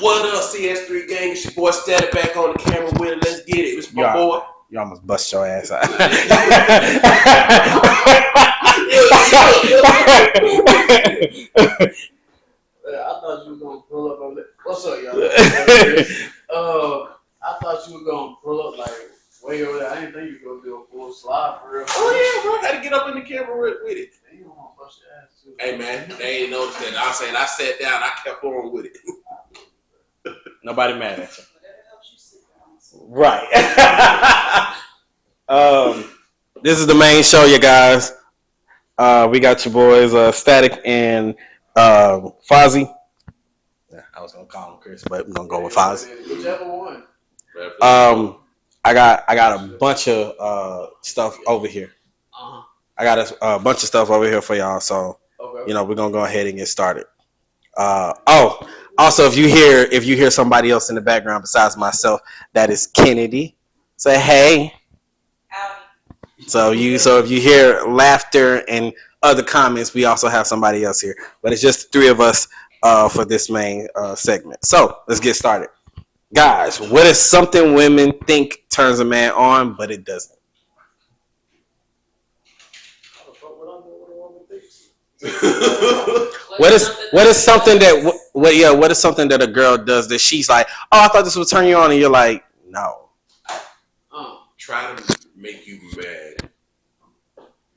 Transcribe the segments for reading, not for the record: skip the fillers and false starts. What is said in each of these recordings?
What up, CS3 gang? It's your boy Static back on the camera with it. Let's get it. It's my boy. You almost bust your ass out. I thought you were gonna pull up on it. What's up, y'all? I thought you were gonna pull up like way over there. I didn't think you were gonna do a full slide for real. Oh yeah, bro. I had to get up in the camera with it. You don't want to bust your ass too. Hey man, they ain't noticed that. I was saying I sat down. I kept on with it. Nobody mad at you. Right. This is the main show, you guys. We got your boys, Static and Fozzy. I was gonna call him Chris, but we're gonna go with Fozzy. Whichever one. I got a bunch of stuff over here. I got a bunch of stuff over here for y'all, so you know we're gonna go ahead and get started. Also, if you hear somebody else in the background besides myself, that is Kennedy. Say hey. Howdy. So if you hear laughter and other comments, we also have somebody else here. But it's just the three of us for this main segment. So let's get started. Guys, what is something women think turns a man on, but it doesn't? What is something that a girl does that she's like, oh, I thought this would turn you on, and you're like, no. Try to make you mad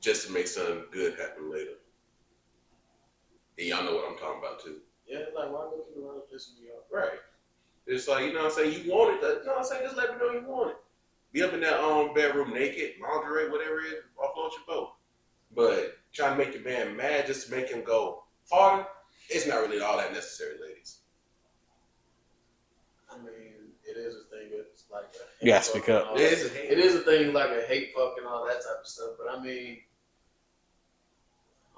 just to make something good happen later. And y'all know what I'm talking about too. Yeah, like why would you want to piss me off? Right. It's like, you know what I'm saying, you want it. You know what I'm saying? Just let me know you want it. Be up in that bedroom naked, lingerie, whatever it is, off your boat. But trying to make your man mad just to make him go harder, it's not really all that necessary, ladies. I mean, it is a thing that's like a you gotta speak up. It is a thing like a hate fuck and all that type of stuff. But I mean,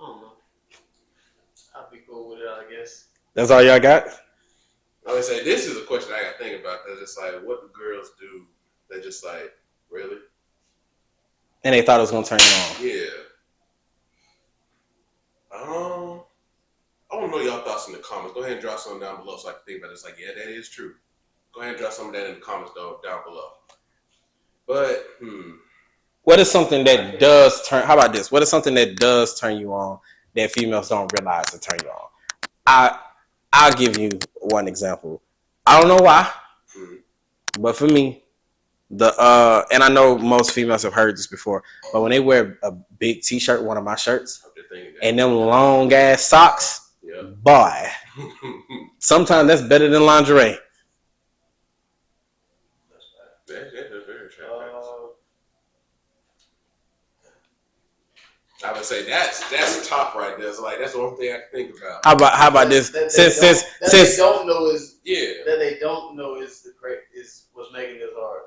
I don't know. I'd be cool with it, I guess. That's all y'all got? I would say this is a question I got to think about. Because it's like, what do girls do? They just like, really? And they thought it was gonna turn you on. Yeah. I want to know y'all thoughts in the comments. Go ahead and drop something down below so I can think about it. It's like, yeah, that is true. Go ahead and drop some of that in the comments down below. But, what is something that does turn? How about this? What is something that does turn you on that females don't realize to turn you on? I'll give you one example. I don't know why, but for me, and I know most females have heard this before, but when they wear a big T-shirt, one of my shirts, and them long ass socks, boy, sometimes that's better than lingerie. I would say that's top right there. So like that's the only thing I can think about. How about this? That they don't know is what's making this hard.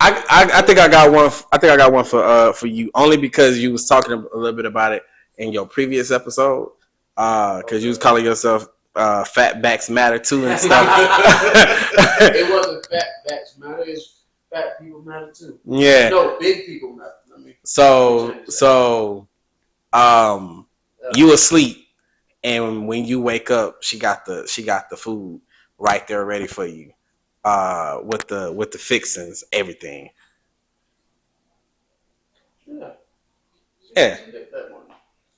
I think I got one. I think I got one for you only because you was talking a little bit about it in your previous episode. Because you was calling yourself fat backs matter too and stuff. It wasn't fat backs matter. It's fat people matter too. Yeah. No, big people matter. So, you asleep, and when you wake up, she got the food right there ready for you, with the fixings, everything. Yeah.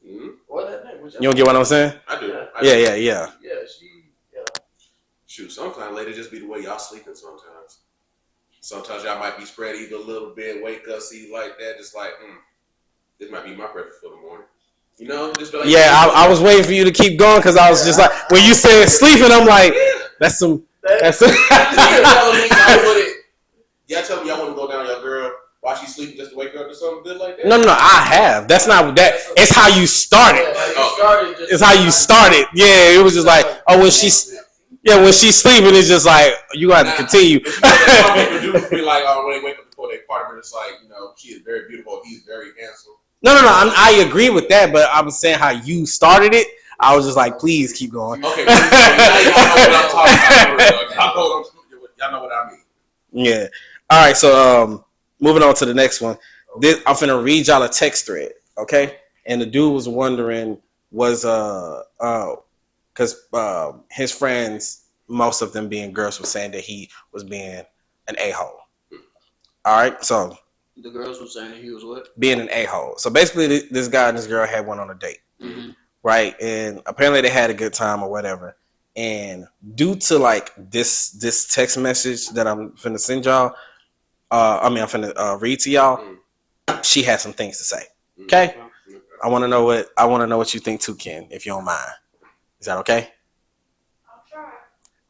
You don't get what I'm saying? I do. Yeah. Shoot, sometimes lady just be the way y'all sleeping sometimes. Sometimes y'all might be spread eagle a little bit, wake up, see like that, just like, this might be my breakfast for the morning. You know? Just like, I was waiting for you to keep going because I was just like, when you said sleeping, I'm like, that's some. Y'all tell me y'all want to go down your girl while she's sleeping just to wake her up or something good like that? No, I have. That's not that. It's how you started. It's how you started. Yeah, it was just like, when she's sleeping, it's just like you got to continue. Some people do feel like, when they wake up before their partner, it's like, she is very beautiful, he's very handsome. No. I agree with that, but I was saying how you started it. I was just like, please keep going. Okay, now y'all know what I'm talking about. Y'all know what I mean. Yeah. All right. So, moving on to the next one. I'm finna read y'all a text thread. Okay. And the dude was wondering, because his friends most of them being girls were saying that he was being an a-hole. All right, so the girls were saying he was what? Being an a-hole. So basically, this guy and this girl had went on a date, right? And apparently they had a good time or whatever. And due to like this text message that I'm finna send y'all, I'm finna read to y'all. She had some things to say. Okay, I want to know what you think too, Ken, if you don't mind. Is that okay? I'll try.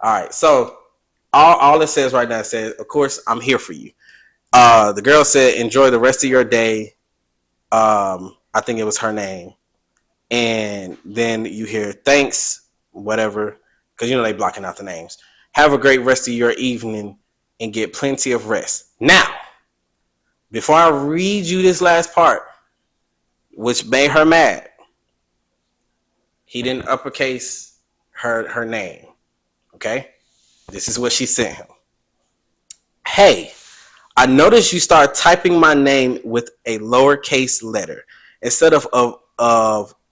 All right. So all it says right now says, of course, I'm here for you. The girl said, enjoy the rest of your day. I think it was her name. And then you hear thanks, whatever, because they blocking out the names. Have a great rest of your evening and get plenty of rest. Now, before I read you this last part, which made her mad, he didn't uppercase her name. Okay? This is what she sent him. Hey, I noticed you start typing my name with a lowercase letter instead of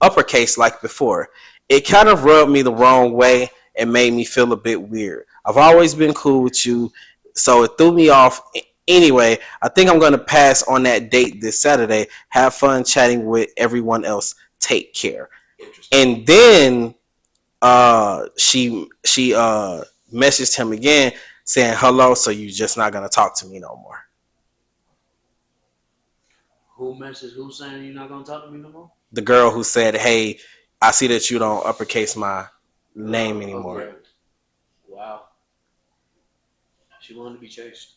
uppercase like before. It kind of rubbed me the wrong way and made me feel a bit weird. I've always been cool with you, so it threw me off. Anyway, I think I'm going to pass on that date this Saturday. Have fun chatting with everyone else. Take care. And then she messaged him again saying, hello, so you just not going to talk to me no more. Who's saying you're not going to talk to me no more? The girl who said, hey, I see that you don't uppercase my name anymore. Okay. Wow. She wanted to be chased.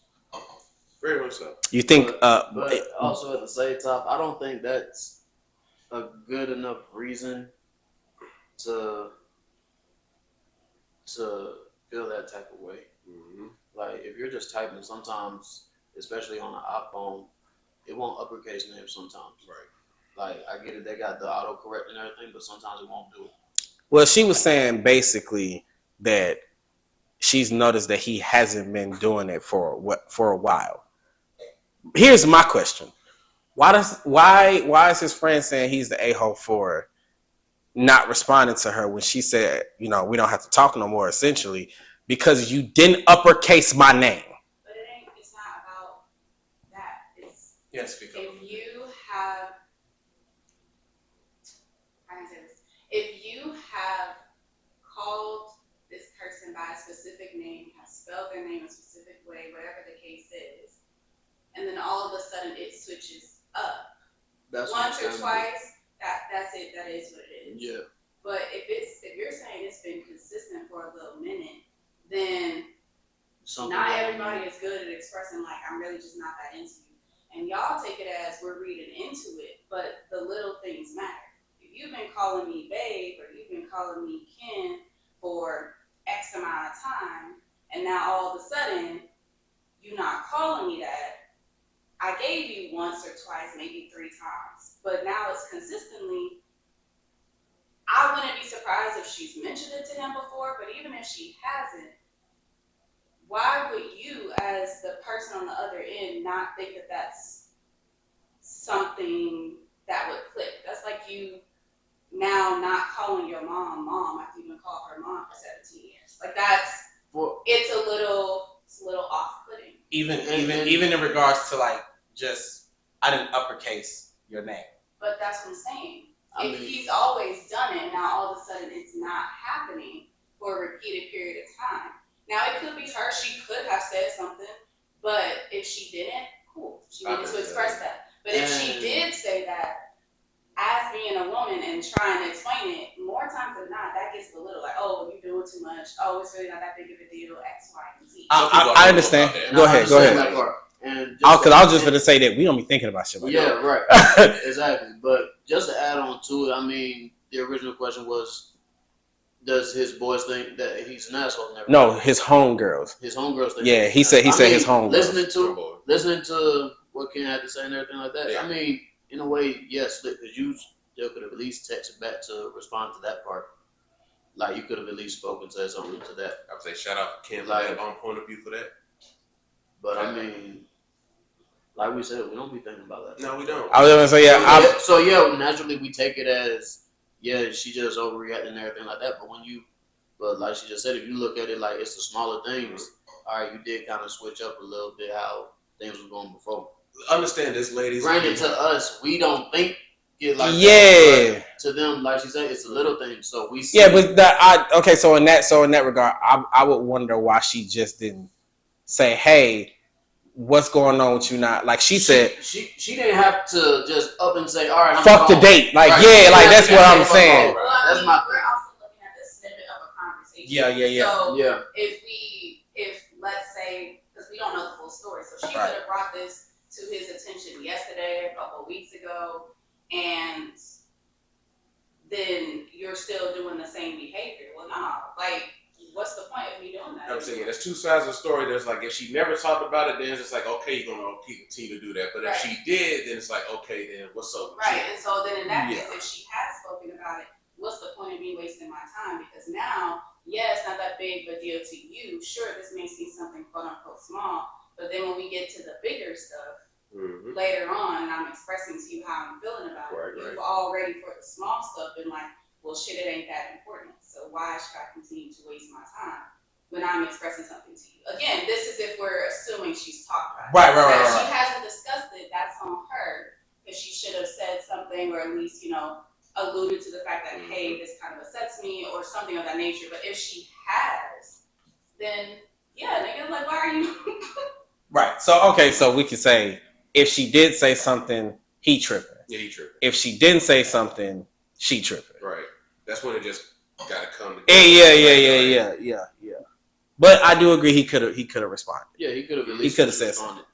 Very much so. You think... but also at the same time, I don't think that's a good enough reason to feel that type of way. Mm-hmm. Like, if you're just typing, sometimes, especially on an iPhone, it won't uppercase names sometimes. Right. Like, I get it, they got the autocorrect and everything, but sometimes it won't do it. Well, she was saying basically that she's noticed that he hasn't been doing it for a while. Here's my question: why is his friend saying he's the a-hole for not responding to her when she said, we don't have to talk no more? Essentially, because you didn't uppercase my name. But it's not about that. It's Yes, because if you have, I can say this. If you have called this person by a specific name, have spelled their name a specific way, whatever the case is, and then all of a sudden it switches up once or twice, that's it. That is what it is. Yeah. But if you're saying it's been consistent for a little minute, then not everybody is good at expressing like, I'm really just not that into you. And y'all take it as we're reading into it, but the little things matter. If you've been calling me babe or you've been calling me Ken for X amount of time, and now all of a sudden you're not calling me that, I gave you once or twice, maybe 3 times, but now it's consistently. I wouldn't be surprised if she's mentioned it to him before, but even if she hasn't, why would you, as the person on the other end, not think that that's something that would click? That's like you now not calling your mom after you've been calling her mom for 17 years. Like it's a little off-putting. Even in regards to like just I didn't uppercase your name. But that's what I'm saying. If he's always done it, now all of a sudden it's not happening for a repeated period of time. Now it could be her, she could have said something, but if she didn't, cool. She needed to express that. But if she did say that, as being a woman and trying to explain it, more times than not, that gets belittled. Like, oh, you're doing too much. Oh, it's really not that big of a deal. X, Y, and Z. I understand. Go ahead. Because I was just going to say that we don't be thinking about shit like that. Yeah, right. Exactly. But just to add on to it, the original question was, does his boys think that he's an asshole? And everything? No, his homegirls. His homegirls think. Yeah, he said his homegirls. Listening to what Ken had to say and everything like that. Yeah. In a way, yes, because you still could have at least texted back to respond to that part. Like, you could have at least spoken, said something to that. I would say shout out to Ken for that on point of view for that. But like we said, we don't be thinking about that. No, we don't. I was gonna say So naturally we take it as she just overreacted and everything like that. But when you But like she just said, if you look at it like it's the smaller things, all right, you did kind of switch up a little bit how things were going before. Understand this, ladies. Granted, to us, we don't think it like Yeah. that, but to them, like she said, it's a little thing. So we see. Yeah, but so in that regard, I would wonder why she just didn't say, "Hey, what's going on with you?" Not like she said, she didn't have to just up and say, "All right, I'm "Fuck the gone." date." Like, Right. yeah, like that's Yeah, what yeah, I'm yeah, saying. Right. Well, I That's mean, my we're also looking at the snippet of a conversation. Yeah. So yeah. if let's say, because we don't know the full story, so she Right. could have brought this to his attention yesterday, a couple of weeks ago, and then you're still doing the same behavior. Well, no, like, what's the point of me doing that? I'm saying there's two sides of the story. There's like if she never talked about it, then it's just like okay, you're gonna continue to do that. But if she did, then it's like okay, then what's up? Right, and so then in that Yeah. case, if she has spoken about it, what's the point of me wasting my time? Because now, yeah, it's not that big of a deal to you. Sure, this may seem something quote unquote small, but then when we get to the bigger stuff later on, and I'm expressing to you how I'm feeling about it, you've already for the small stuff been like, well, shit, it ain't that important. So why should I continue to waste my time when I'm expressing something to you? Again, this is if we're assuming she's talked about it. Right. If she hasn't discussed it, that's on her. Because she should have said something, or at least, alluded to the fact that, hey, this kind of upsets me, or something of that nature. But if she has, then yeah, nigga, like, why are you? Right. So okay, so we could say if she did say something, he tripping. Yeah, he tripping. If she didn't say something, she tripping. Right. That's when it just gotta come together. Yeah. But I do agree he could have responded. Yeah, he could have at He least could have said something.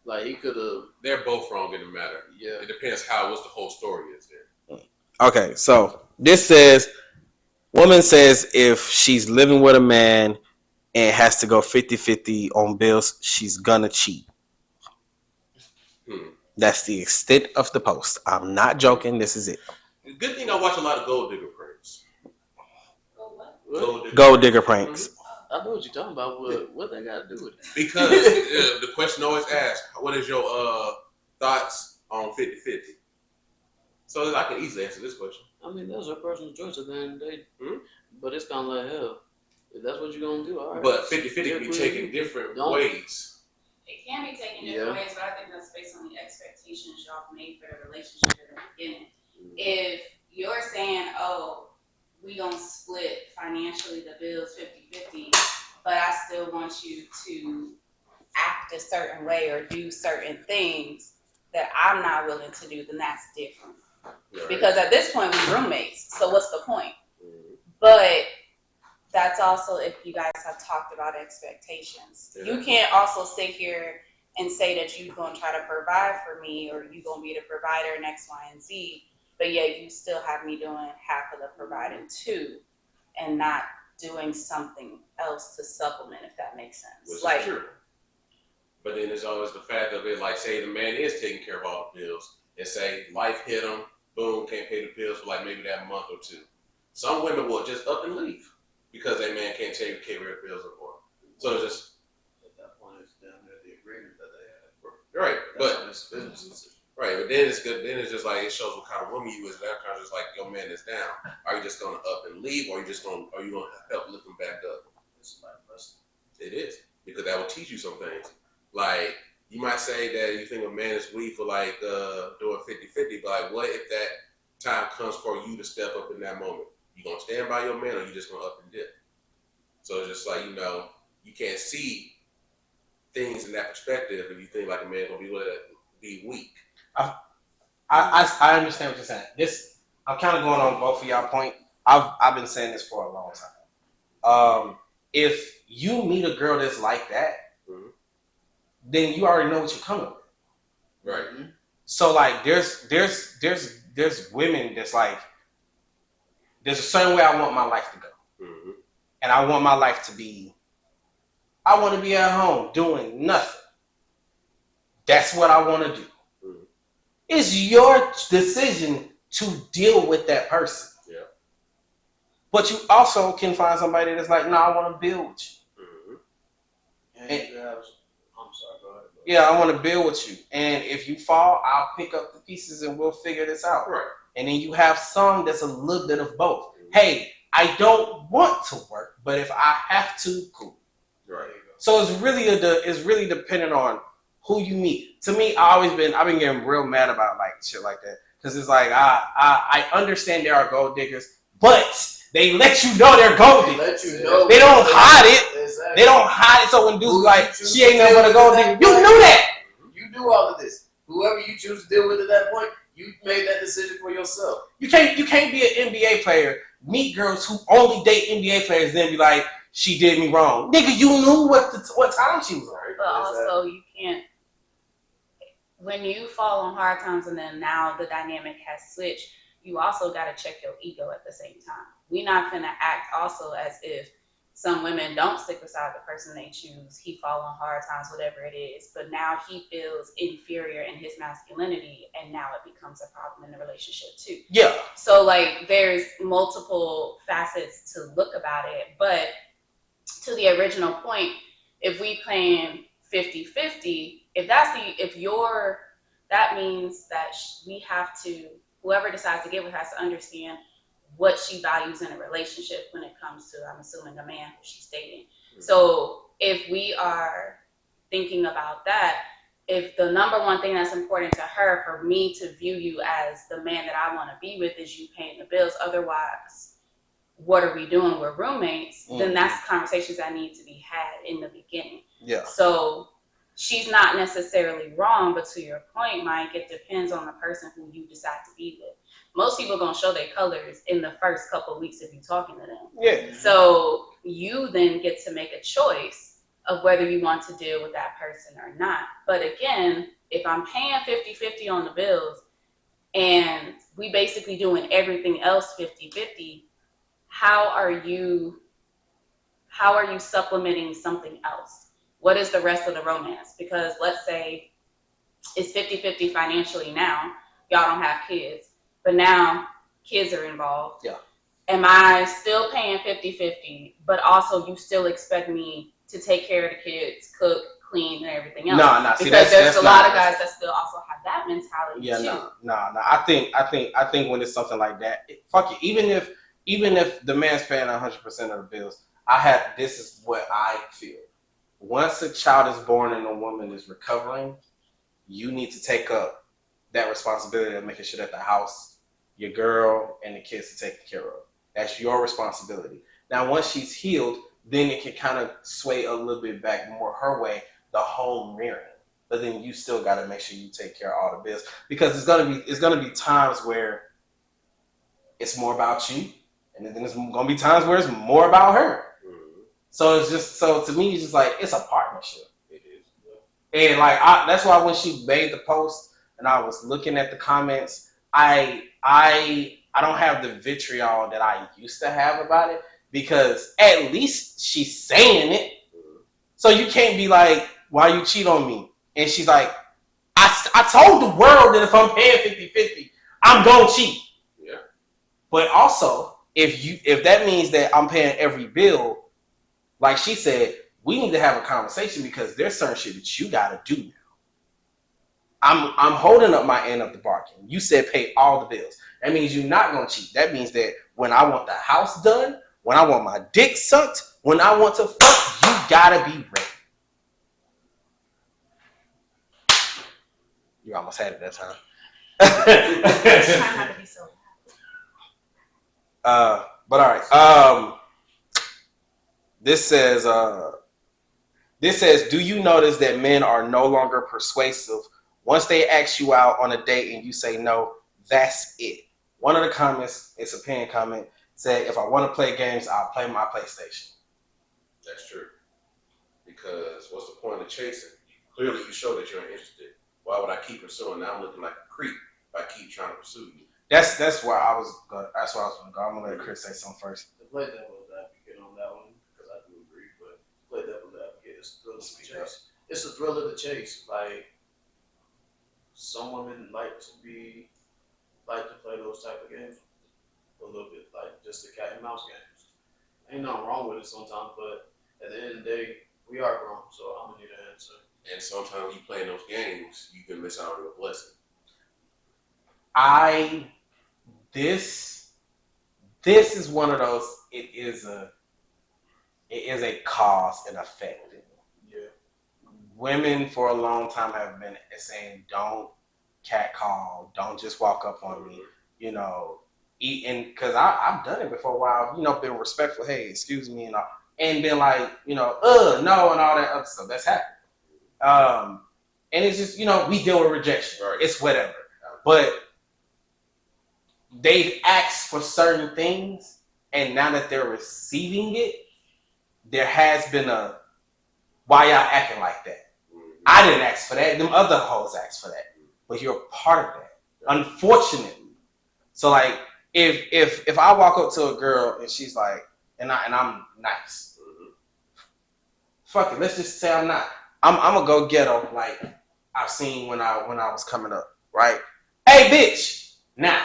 Like he could have. They're both wrong in the matter. Yeah. It depends what's the whole story is there. Okay, so this says, woman says if she's living with a man and has to go 50-50 on bills, she's gonna cheat. That's the extent of the post. I'm not joking. This is it. Good thing I watch a lot of gold digger pranks. Gold digger pranks. I know what you're talking about. What they got to do with it? Because the question always asks, what is your thoughts on 50-50? So I can easily answer this question. I mean, that's her personal choice at the end of the day. But it's kind of like, hell, if that's what you're going to do, all right. But 50-50 can be taken different ways. It can be taken different ways, but I think that's based on the expectations y'all made for the relationship at the beginning. If you're saying, oh, we gonna split financially the bills 50-50, but I still want you to act a certain way or do certain things that I'm not willing to do, then that's different. Right. Because at this point we're roommates, so what's the point? But that's also if you guys have talked about expectations. Yeah. You can't also sit here and say that you're gonna try to provide for me or you're gonna be the provider in X, Y, and Z. But yeah, you still have me doing half of the providing too, and not doing something else to supplement, if that makes sense. Which is true. But then there's always the fact of it, like say the man is taking care of all the bills, and say life hit him, boom, can't pay the bills for like maybe that month or two. Some women will just up and leave because that man can't take care of the bills anymore. So it's just at that point it's down there the agreement that they had. Right, but it's business. Right, but then it's good. Then it's just like it shows what kind of woman you is. That kind of just like your man is down. Are you just gonna up and leave, or are you gonna help lift him back up? It's like it is because that will teach you some things. Like you might say that you think a man is weak for like doing 50-50, but like what if that time comes for you to step up in that moment? You gonna stand by your man, or you just gonna up and dip? So it's just like you can't see things in that perspective if you think like a man gonna be weak. I understand what you're saying. I'm kind of going on both of y'all point. I've been saying this for a long time. If you meet a girl that's like that, then you already know what you're coming with. Right. So like there's women that's like there's a certain way I want my life to go. And I want my life to be I want to be at home doing nothing. That's what I want to do. It's your decision to deal with that person. Yeah. But you also can find somebody that's like, no, I want to build with you. I'm sorry, go ahead. Yeah, I want to build with you. And if you fall, I'll pick up the pieces and we'll figure this out. Right. And then you have some that's a little bit of both. Hey, I don't want to work, but if I have to, cool. Right. So it's really dependent on who you meet. To me, I've been getting real mad about like shit like that because it's like I understand there are gold diggers, but they let you know they're gold diggers. They don't hide it. Exactly. They don't hide it. So when dudes like she ain't nothing but a gold digger, you knew that. You do all of this. Whoever you choose to deal with at that point, you made that decision for yourself. You can't be an NBA player, meet girls who only date NBA players, then be like, she did me wrong. Nigga, you knew what time she was on. But also, you can't. When you fall on hard times, and then now the dynamic has switched, you also got to check your ego at the same time. We're not gonna act also as if some women don't stick beside the person they choose. He fall on hard times, whatever it is. But now he feels inferior in his masculinity, and now it becomes a problem in the relationship too. Yeah. So like, there's multiple facets to look about it. But to the original point, if we playing 50-50, that means that we have to, whoever decides to give it has to understand what she values in a relationship when it comes to, I'm assuming, a man who she's dating. Mm-hmm. So if we are thinking about that, if the number one thing that's important to her, for me to view you as the man that I want to be with, is you paying the bills, otherwise, what are we doing? We're roommates. Mm-hmm. Then that's conversations that need to be had in the beginning. Yeah. So she's not necessarily wrong, but to your point, Mike, it depends on the person who you decide to be with. Most people gonna show their colors in the first couple of weeks if you're talking to them. Yeah. So you then get to make a choice of whether you want to deal with that person or not. But again, if I'm paying 50-50 on the bills and we basically doing everything else 50-50, how are you supplementing something else? What is the rest of the romance? Because let's say it's 50-50 financially now, y'all don't have kids. But now kids are involved. Yeah. Am I still paying 50-50, but also you still expect me to take care of the kids, cook, clean, and everything else? No. Because there's a lot of guys that still also have that mentality yeah, too. No. I think when it's something like that, fuck it. Even if the man's paying 100% of the bills, this is what I feel. Once a child is born and a woman is recovering, you need to take up that responsibility of making sure that the house, your girl, and the kids are taken care of. That's your responsibility. Now, once she's healed, then it can kind of sway a little bit back more her way, the home rearing. But then you still got to make sure you take care of all the bills, because it's gonna be times where it's more about you, and then there's gonna be times where it's more about her. Mm-hmm. So to me, it's just like, it's a partnership. It is. Yeah. And like that's why when she made the post and I was looking at the comments, I don't have the vitriol that I used to have about it, because at least she's saying it. So you can't be like, why you cheat on me? And she's like, I told the world that if I'm paying 50-50, I'm gonna cheat. Yeah. But also, if that means that I'm paying every bill, like she said, we need to have a conversation, because there's certain shit that you gotta do now. I'm holding up my end of the bargain. You said pay all the bills. That means you're not gonna cheat. That means that when I want the house done, when I want my dick sucked, when I want to fuck, you gotta be ready. You almost had it that time. Trying not to be so loud. But all right. This says, do you notice that men are no longer persuasive once they ask you out on a date and you say no? That's it. One of the comments, it's a pinned comment, said, if I want to play games, I'll play my PlayStation. That's true. Because what's the point of chasing? Clearly, you show that you're interested. Why would I keep pursuing? Now I'm looking like a creep if I keep trying to pursue you. That's where I was going to go. I'm going to let Chris say something first. To play devil's advocate on that one, because I do agree, but play devil's advocate, it's the thrill of the chase. It's the thrill of the chase. Like, some women like to play those type of games a little bit, like just the cat and mouse games. Ain't nothing wrong with it sometimes, but at the end of the day, we are grown, so I'm gonna need an answer. And sometimes you playing those games, you can miss out on a blessing. This this is one of those. It is a cause and effect. Yeah. Women for a long time have been saying, "Don't catcall. Don't just walk up on me." You know, eating because I've done it before. While been respectful. Hey, excuse me, and been like, no, and all that other stuff that's happened. And it's just we deal with rejection. Right. It's whatever. But they've asked for certain things, and now that they're receiving it, there has been a why y'all acting like that. I didn't ask for that. Them other hoes asked for that, but you're a part of that. Unfortunately, so like if I walk up to a girl and she's like, and I'm nice, fuck it. Let's just say I'm not. I'm gonna go ghetto like I've seen when I was coming up, right? Hey, bitch. Now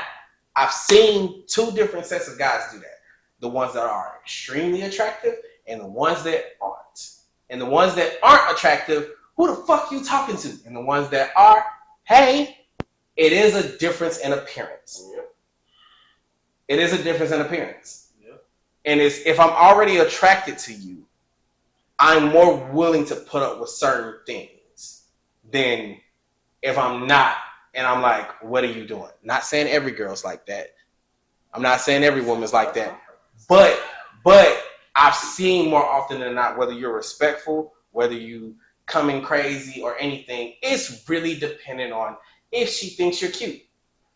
I've seen two different sets of guys do that. The ones that are extremely attractive and the ones that aren't. And the ones that aren't attractive, who the fuck you talking to? And the ones that are, hey, it is a difference in appearance. Yep. It is a difference in appearance. Yep. And it's if I'm already attracted to you, I'm more willing to put up with certain things than if I'm not. And I'm like, what are you doing? Not saying every girl's like that. I'm not saying every woman's like that. But I've seen more often than not, whether you're respectful, whether you coming crazy or anything, it's really dependent on if she thinks you're cute.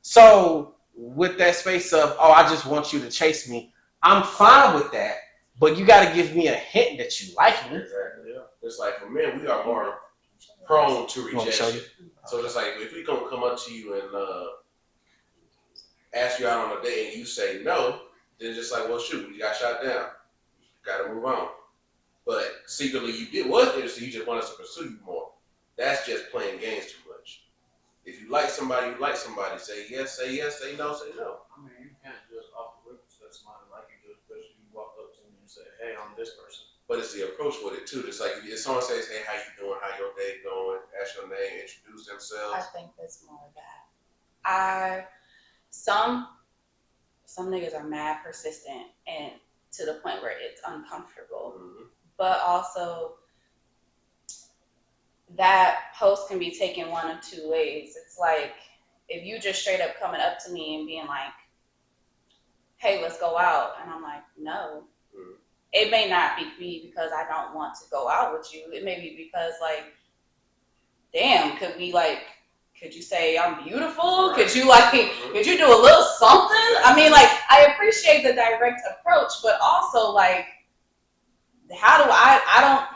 So with that space of, I just want you to chase me, I'm fine with that. But you got to give me a hint that you like me. Exactly. Yeah. It's like for men, we are more prone to You want me to show rejection. So just like if we gonna come up to you and ask you out on a date and you say no, then just like, well, shoot, you got shot down. Got to move on. But secretly, was interested. You just want us to pursue you more. That's just playing games too much. If you like somebody, you like somebody. Say yes, say yes. Say no, say no. I mean, you can't just off the rip say somebody like you just because you walk up to me and say, "Hey, I'm this person." But it's the approach with it too. It's like if someone says, "Hey, how you doing? How your day going?" Ask your name, introduce I themselves. think that's more that. Some niggas are mad persistent and to the point where it's uncomfortable. Mm-hmm. But also that post can be taken one of two ways. It's like if you just straight up coming up to me and being like, "Hey, let's go out," and I'm like, "No." Mm-hmm. It may not be because I don't want to go out with you. It may be because like, damn, could you say I'm beautiful? Could you could you do a little something? I mean, like, I appreciate the direct approach, but also like, how do I don't,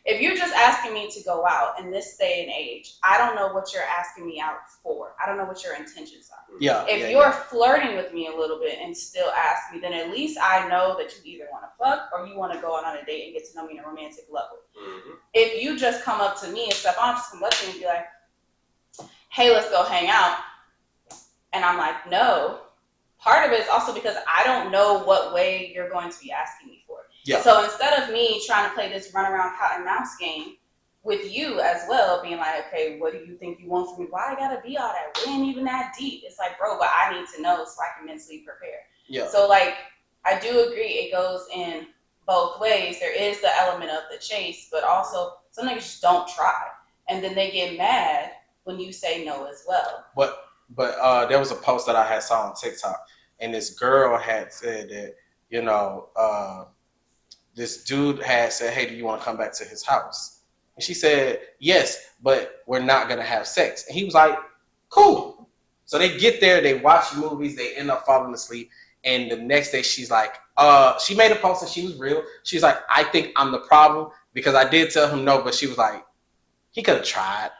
if you're just asking me to go out in this day and age, I don't know what you're asking me out for. I don't know what your intentions are. Yeah. If you're flirting with me a little bit and still ask me, then at least I know that you either want to fuck or you want to go out on a date and get to know me on a romantic level. Mm-hmm. If you just come up to me and stuff, I'm just come up to you and be like, "Hey, let's go hang out," and I'm like, no. Part of it is also because I don't know what way you're going to be asking me for. Yeah. So instead of me trying to play this run around cat and mouse game with you as well, being like, okay, what do you think you want from me? Why I gotta be all that? We ain't even that deep. It's like, bro, but I need to know so I can mentally prepare. Yeah. So like, I do agree it goes in both ways. There is the element of the chase, but also some niggas just don't try. And then they get mad when you say no as well. But there was a post that I had saw on TikTok, and this girl had said that, this dude had said, "Hey, do you want to come back to his house?" And she said, "Yes, but we're not going to have sex." And he was like, "Cool." So they get there, they watch movies, they end up falling asleep. And the next day she's like, she made a post and she was real. She was like, "I think I'm the problem because I did tell him no," but she was like, he could have tried.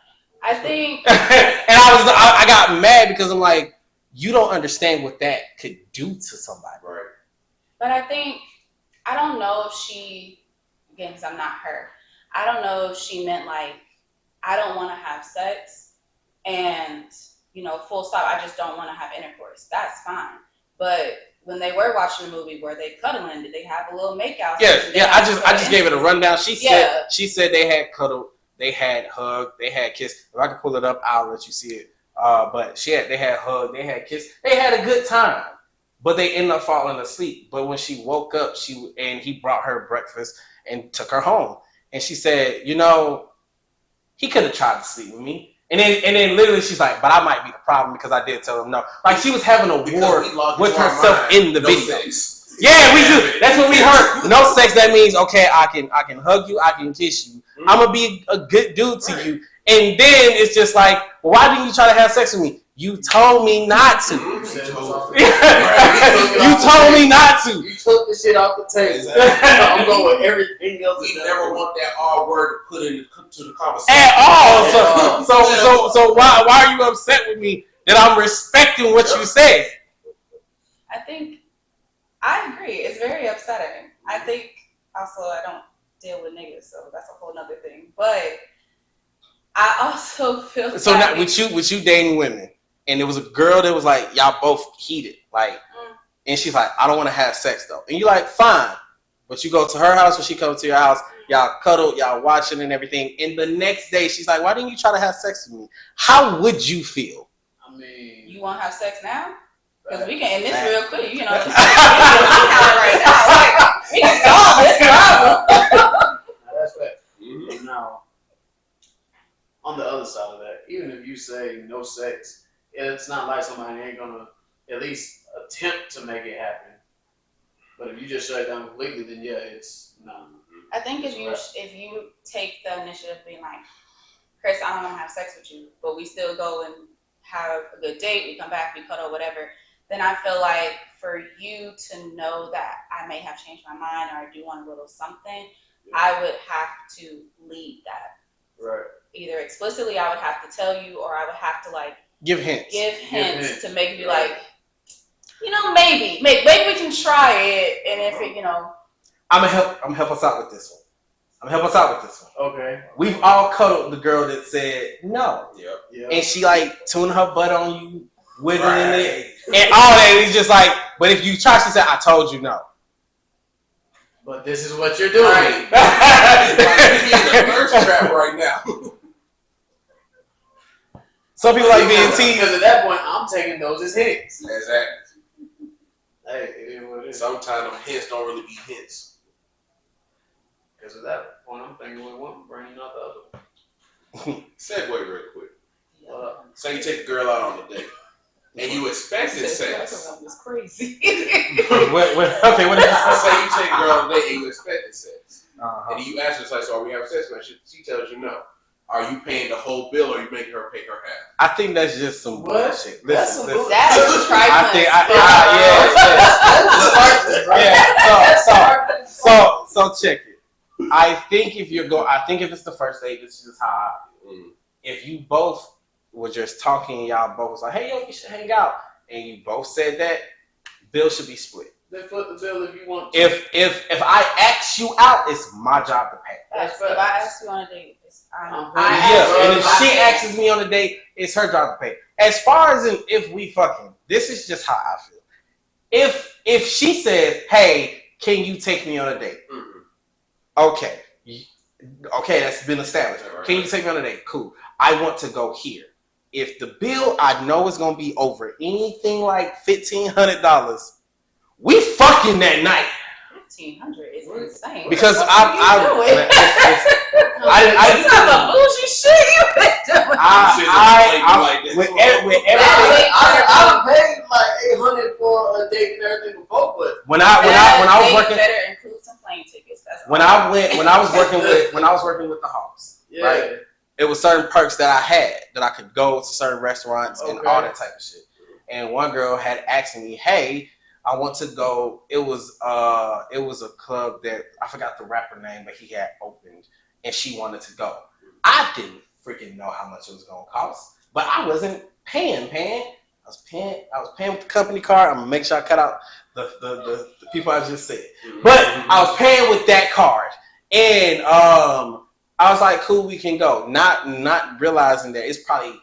I think, and I got mad because I'm like, you don't understand what that could do to somebody. Right. but I don't know if she, again, because I'm not her, I don't know if she meant like, I don't want to have sex and, full stop, I just don't want to have intercourse. That's fine. But when they were watching a movie where they cuddling, did they have a little makeout? Yeah. I just gave it a rundown. She said they had cuddled, they had hugged, they had kissed. If I can pull it up, I'll let you see it. But they had hugged, they had kissed, they had a good time. but they ended up falling asleep. But when she woke up, he brought her breakfast and took her home. And she said, you know, he could have tried to sleep with me. And then literally she's like, but I might be the problem because I did tell him no. Like she was having a war with herself in the video. Sex. Yeah, we do. That's what we heard. No sex. That means okay. I can hug you. I can kiss you. I'm gonna be a good dude to you. And then it's just like, well, why didn't you try to have sex with me? You told me not to. You told me not to. You took the shit off the table. Exactly. I'm going with everything else. We never want that R word to put into the conversation At all. So why are you upset with me that I'm respecting what you said? I think I agree. It's very upsetting. I think also I don't deal with niggas, so that's a whole nother thing. But I also feel so now with you dating women, and there was a girl that was like y'all both heated, like, and she's like, I don't want to have sex though, and you're like, fine, but you go to her house or she comes to your house, y'all cuddle, y'all watching and everything, and the next day she's like, why didn't you try to have sex with me? How would you feel? I mean, you want to have sex now? Because we can end this real quick, you know. now, Right now, like, we can solve this problem. that's fact. Now, on the other side of that, even if you say no sex, it's not like somebody ain't gonna at least attempt to make it happen. But if you just shut it down completely, then yeah, it's not. I think if you take the initiative being like, Chris, I don't want to have sex with you, but we still go and have a good date, we come back, we cuddle, whatever, then I feel like for you to know that I may have changed my mind or I do want a little something, I would have to lead that. Right. Either explicitly I would have to tell you, or I would have to like Give hints to make me like, you know, maybe we can try it, and if it, you know, I'm gonna help us out with this one. Okay. We've all cuddled the girl that said no. Yep. And she like tuned her butt on you, wiggling it, and all that. It's just like, but if you try, she said, I told you no. But this is what you're doing. Right. Like, you in a thirst trap right now. Some people like being teased. Because at that point, I'm taking those as hints. Exactly. Hey, it is what it is. Sometimes them hints don't really be hints. Because at that point, I'm thinking with one brain, not the other. Segue real quick. Well, Say you take a girl out on a date, and you expected sex. was crazy. Okay, what did you say? Say you take a girl on a date and you expected sex, Uh-huh. and you ask her, like, so are we having sex? And she tells you no. Are you paying the whole bill, or are you making her pay her half? I think that's just some What? bullshit. That's some bullshit. That is trifling. So check it. I think if it's the first date, this is just how I feel. If you both were just talking, y'all both was like, hey, yo, you should hang out, and you both said that, bill should be split. Then foot the bill if you want to. If I ask you out, it's my job to pay. If I ask you on a date, And if she asks me on a date, it's her job to pay. As far as if we fucking, this is just how I feel. If she said, hey, can you take me on a date? Okay, that's been established. Can you take me on a date? Cool. I want to go here. If the bill I know is gonna be over anything like $1,500, we fucking that night. $1,500 is insane. Because What I it's not the bougie shit you been doing. I paid like $800 for a date and everything before, but when I was working, better include some plane tickets. That's when I was working with the Hawks, right? It was certain perks that I had that I could go to certain restaurants and all that type of shit. And one girl had asked me, hey, I want to go. It was a club that I forgot the rapper name, but he had opened, and she wanted to go. I didn't freaking know how much it was gonna cost, but I wasn't paying. I was paying with the company card. I'm gonna make sure I cut out the people I just said. But I was paying with that card, and I was like, cool, we can go. Not realizing that it's probably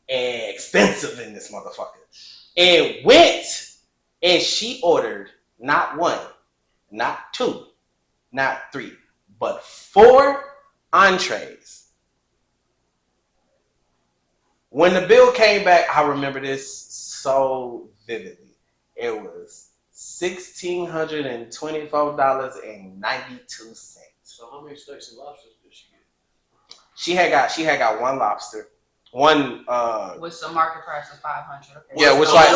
expensive in this motherfucker. And went, and she ordered not one, not two, not three, but 4 entrees. When the bill came back, I remember this so vividly. It was $1,624.92. So how many steaks and lobsters did she get? She had got one lobster, one With some market price of 500. Okay. yeah, which like it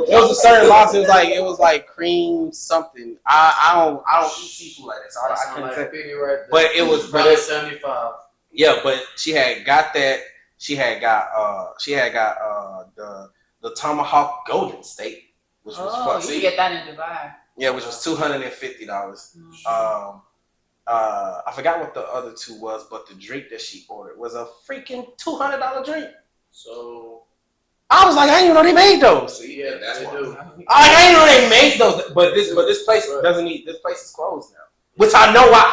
was a certain lobster. It was like cream something. I don't eat seafood like that, so I couldn't say. Right, But it was about 75. yeah, but she had got that. She had got the tomahawk golden steak, which was Oh, you can get that in Dubai. yeah, which was $250. I forgot what the other two was, but the drink that she ordered was a freaking $200 drink. So I was like, I didn't even know they made those. yeah, that's they why. do. I didn't know they made those. But this place doesn't need. This place is closed now, which I know why.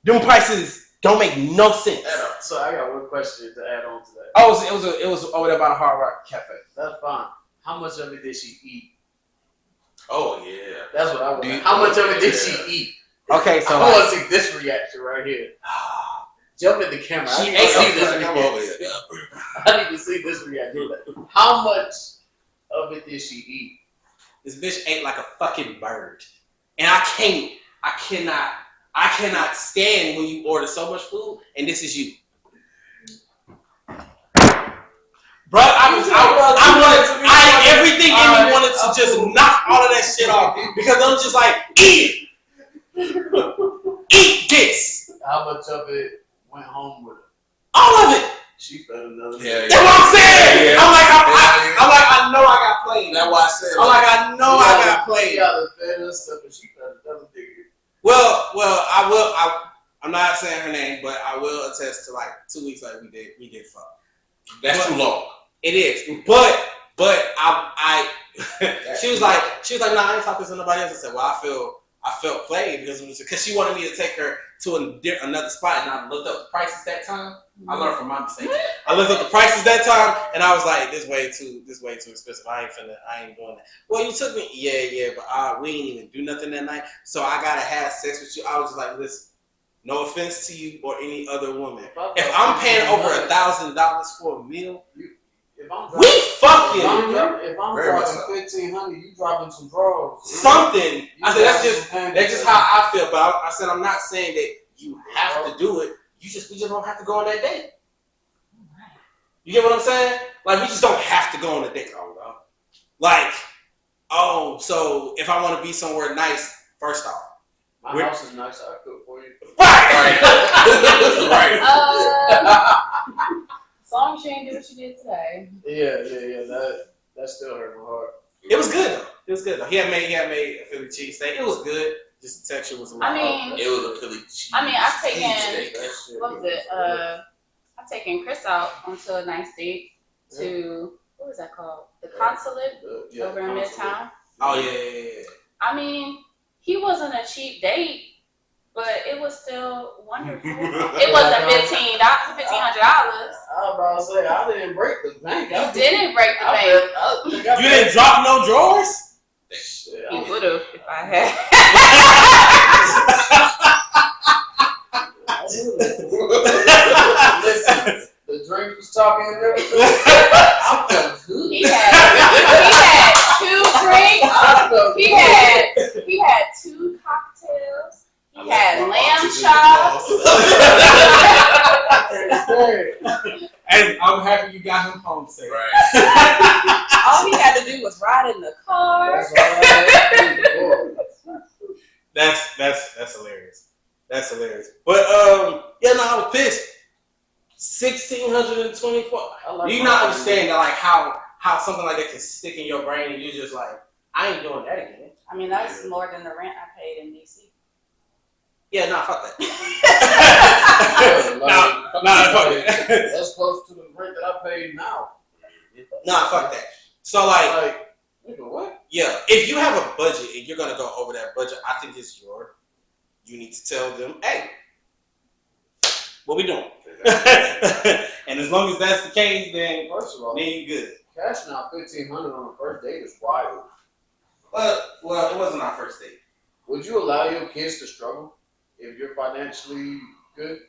Them prices don't make no sense. So I got one question to add on to that. Oh, it was over there by the Hard Rock Cafe. That's fine. How much of it did she eat? Oh yeah. That's what I want. Dude, How much of it did she eat? Okay, so I want to see this reaction right here. Jump at the camera. She I need ate to see a this fucking reaction. I need to see this reaction. How much of it did she eat? this bitch ate like a fucking bird, and I cannot stand when you order so much food, and this is you. Bro, everything in me wanted to just knock all of that shit off because I'm just like, eat this. How much of it went home with her? All of it. She fed another. Yeah, That's what I'm saying. Yeah. I'm like, I know I got played. That's why I said. I'm like, I know I got She played. got her fed her stuff, and she fed another nigga. Well, I'm not saying her name, but I will attest to like 2 weeks later we did fuck. That's too long. It is, but I she was like, nah, I ain't talking to nobody else. I said, well, I felt played because she wanted me to take her to another spot, and I looked up the prices that time. I learned from my mistakes. I looked up the prices that time, and I was like, this way too expensive. I ain't doing that. Well, you took me, yeah, but we ain't even do nothing that night, so I gotta have sex with you. I was just like, listen, no offense to you or any other woman. If I'm paying over $1,000 for a meal, if I'm we fucking if I'm Very much dropping 1,500, you dropping some drawers. something. I said that's just just how I feel. But I said I'm not saying that you have to do it. We just don't have to go on that date. You get what I'm saying? Like we just don't have to go on a date. Like, so if I want to be somewhere nice, first off, my house is nice. I cook for you. right. As long as she didn't do what she did today. Yeah. That still hurt my heart. It was good though. He had made a Philly cheesesteak. It was good. Just the texture was a lot. I mean, It was a Philly cheese. I mean, I've taken steak. what was it? I've taken Chris out onto a nice date to what was that called? The Consulate over in Midtown. Oh yeah. I mean, he wasn't a cheap date, but it was still wonderful. It wasn't $1,500. I was about to say I didn't break the bank. You didn't break the bank. You didn't drop no drawers? You would have if I had. Listen, the drink was talking and everything. I felt good. He had 2 drinks. He had 2 cocktails. He had lamb chops. And I'm happy you got him home safe. Right. All he had to do was ride in the car. That's hilarious. That's hilarious. But yeah, no, I was pissed. 1,624. You not understand that, like how something like that can stick in your brain, and you're just like, I ain't doing that again. I mean, that's more than the rent I paid in DC. Yeah, nah, fuck that. Nah, fuck that. That's close to the rent that I paid now. Nah, fuck that. So like, nigga, what? yeah, if you have a budget and you're gonna go over that budget, I think it's you need to tell them, hey, what we doing? And as long as that's the case, then First of all, then you good. cashing out $1,500 on the first date is wild. Well, it wasn't our first date. Would you allow your kids to struggle if you're financially good?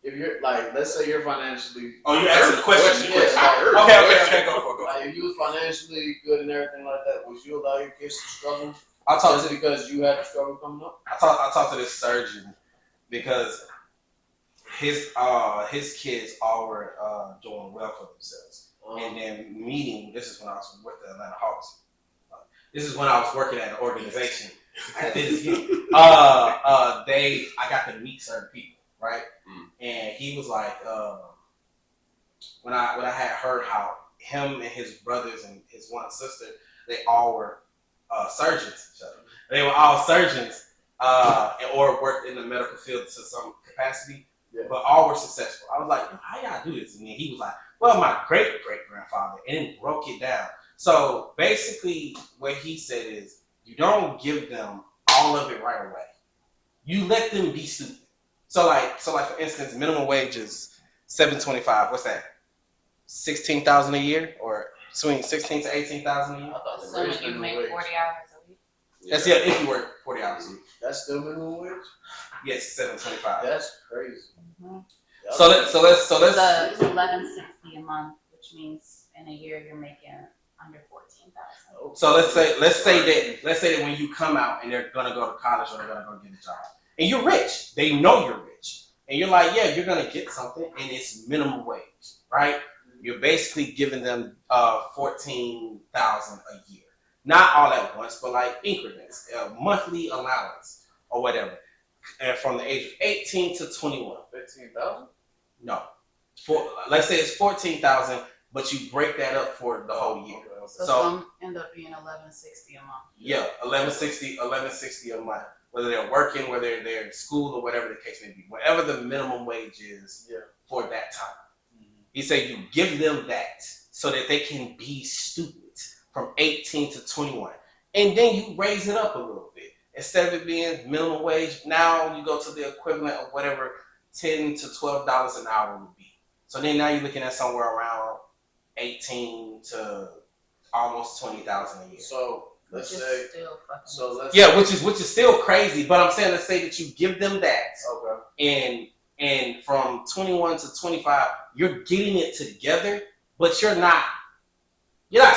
if you're like, let's say you're financially. Oh, you asking the question? Yes, Okay, go. Like, if you was financially good and everything like that, would you allow your kids to struggle I talked just to because you had to struggle coming up? I talked to this surgeon because his kids all were doing well for themselves. And then meeting, this is when I was with the Atlanta Hawks. This is when I was working at an organization. I did this again. I got to meet certain people, right? And he was like, when I had heard how him and his brothers and his one sister, they all were surgeons. They were all surgeons, or worked in the medical field to some capacity, but all were successful. I was like, how y'all do this? And then he was like, well, my great-great-grandfather, and then broke it down. So basically what he said is, you don't give them all of it right away. You let them be stupid. So like for instance, minimum wage is $7.25. What's that? $16,000 a year, or between $16,000 to $18,000 a year? Assuming you make 40 hours a week. That's if you work 40 hours a week. That's still minimum wage? Yes, $7.25. That's crazy. Mm-hmm. So let's It's $11.60 a month, which means in a year you're making under $14,000. So let's say that when you come out and they're gonna go to college or they're gonna go get a job, and you're rich, they know you're rich, and you're like, yeah, you're gonna get something, and it's minimum wage, right? You're basically giving them $14,000 a year, not all at once, but like increments, monthly allowance or whatever, and from the age of 18 to 21. 15,000? No, let's say it's 14,000, but you break that up for the whole year. So some end up being $11.60 a month. Yeah, $11.60 a month. Whether they're working, whether they're in school, or whatever the case may be, whatever the minimum wage is for that time. He said you give them that so that they can be stupid from 18 to 21, and then you raise it up a little bit. Instead of it being minimum wage, now you go to the equivalent of whatever $10 to $12 an hour would be. So then now you're looking at somewhere around 18 to almost 20,000 a year. So let's say, which is still crazy. But I'm saying, let's say that you give them that, okay, and from 21 to 25, you're getting it together, but you're not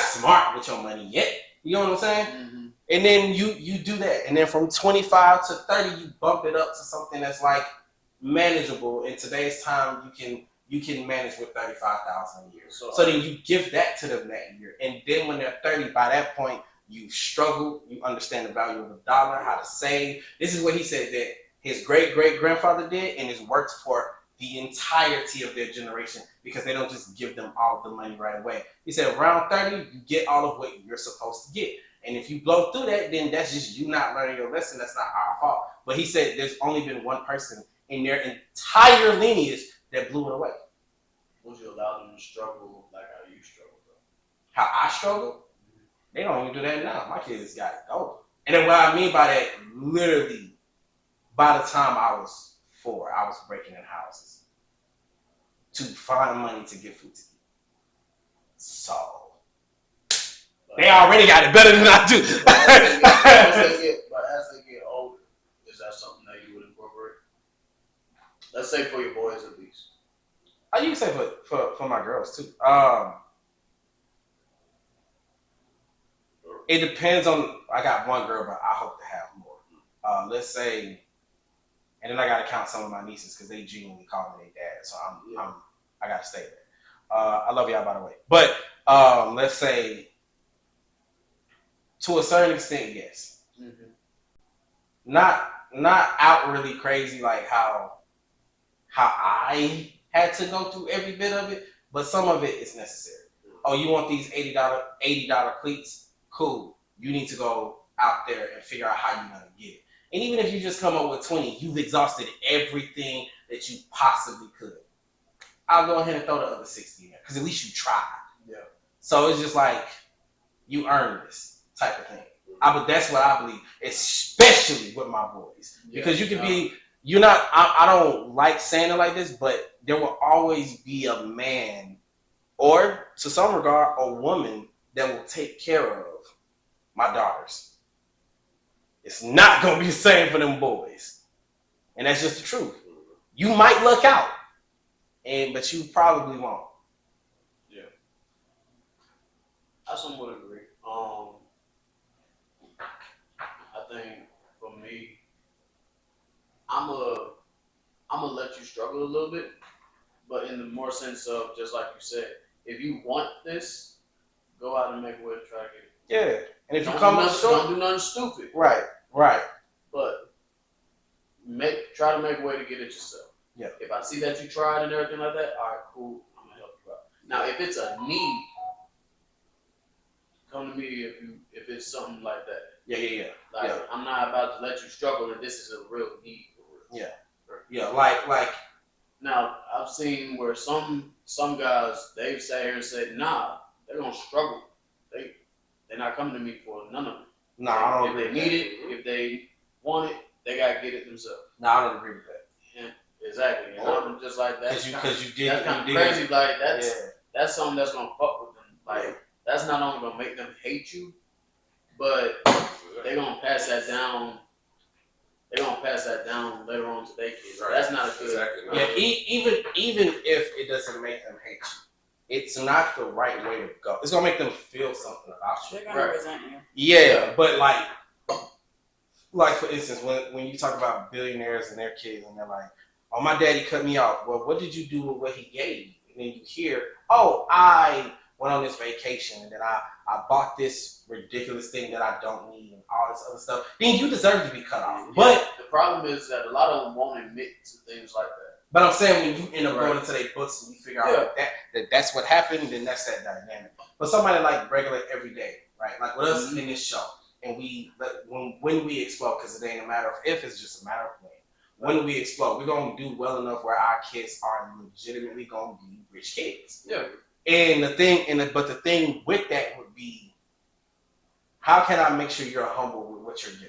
smart with your money yet. You know what I'm saying? Mm-hmm. And then you do that, and then from 25 to 30, you bump it up to something that's like manageable. In today's time, you can manage with $35,000 a year. So then you give that to them that year, and then when they're 30, by that point, you struggle. You understand the value of the dollar, how to save. This is what he said that his great-great-grandfather did, and it's worked for the entirety of their generation because they don't just give them all of the money right away. He said around 30, you get all of what you're supposed to get. And if you blow through that, then that's just you not learning your lesson. That's not our fault. But he said there's only been one person in their entire lineage that blew it away. Would you allow them to struggle like how you struggle, though? How I struggle? They don't even do that now. My kids got it go. And then what I mean by that, literally, by the time I was 4, I was breaking in houses to find money to get food to eat. So they already got it better than I do. As they get older, is that something that you would incorporate? Let's say for your boys at least. You can say for my girls too. It depends on. I got one girl, but I hope to have more. Let's say, and then I gotta count some of my nieces because they genuinely call me their dad. So I gotta stay there. I love y'all, by the way. But let's say, to a certain extent, yes. Mm-hmm. Not outwardly crazy like how I had to go through every bit of it, but some of it is necessary. Oh, you want these $80 cleats? Cool. You need to go out there and figure out how you're gonna get it. And even if you just come up with 20, you've exhausted everything that you possibly could. I'll go ahead and throw the other 60 in there because at least you tried. Yeah. So it's just like you earned this type of thing. But that's what I believe, especially with my boys, because you can be. You're not. I don't like saying it like this, but there will always be a man, or to some regard, a woman that will take care of my daughters. It's not gonna be the same for them boys, and that's just the truth. You might luck out, but you probably won't. I somewhat agree. I think for me, I'm gonna let you struggle a little bit, but in the more sense of just like you said, if you want this, go out and make a way to try to get it. Yeah, and if you Don't come do up nothing, short, don't do nothing stupid, right, but try to make a way to get it yourself. Yeah. If I see that you tried and everything like that, all right, cool, I'm gonna help you out. Now, if it's a need, come to me if it's something like that. yeah. Like Yeah. I'm not about to let you struggle, and this is a real need for real. Yeah, like Now I've seen where some guys they've sat here and said, nah, they're gonna struggle. They're not coming to me for none of it. no, I don't If agree they with need that. it, if they want it, they gotta get it themselves. No, I don't agree with that. And exactly. And I'm just like that's Because you did, that's kind you of did. crazy. Like Yeah. that's something that's gonna fuck with them. Like that's not only gonna make them hate you, but they're gonna pass that down. They're gonna pass that down later on to their kids. Right. That's not a good. Exactly. No. Yeah, even if it doesn't make them hate you, it's not the right way to go. It's gonna make them feel something about you. They're gonna Right. resent you. Yeah, but like for instance, when you talk about billionaires and their kids, and they're like, "Oh, my daddy cut me off." Well, what did you do with what he gave you? And then you hear, "Oh, I went on this vacation, and then I bought this ridiculous thing that I don't need, and all this other stuff." Then you deserve to be cut off. Yeah. But The problem is that a lot of them won't admit to things like that. I'm saying when you end up Right. going into their books and you figure out that's what happened, then that's that dynamic. But somebody like regular everyday, right? Like with us in this show, and when we explode, because it ain't a matter of if, it's just a matter of when. When we explode, we're gonna do well enough where our kids are legitimately gonna be rich kids. Yeah. And the thing with that would be, how can I make sure you're humble with what you're getting?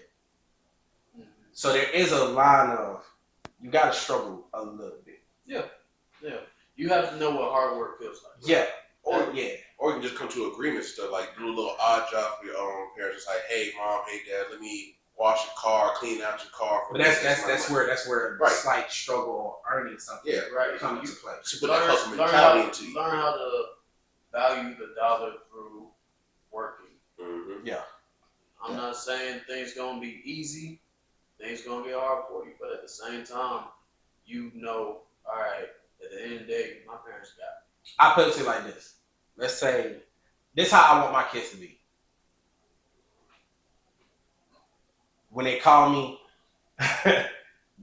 Mm-hmm. So there is a line of, you gotta struggle a little bit. Yeah. You have to know what hard work feels like. Yeah. Or Yeah. Or you can just come to agreements to like do a little odd job for your own parents. It's like, hey mom, hey dad, let me wash your car, clean out your car. But that's where Right. slight struggle or earning something Right. come into play. to put that hustle Learn mentality into you. how to value the dollar through working. Mm-hmm. I'm not saying things gonna be easy. Things gonna get hard for you, but at the same time, you know, all right. At the end of the day, my parents got it. I put it to you like this. Let's say, this is how I want my kids to be. When they call me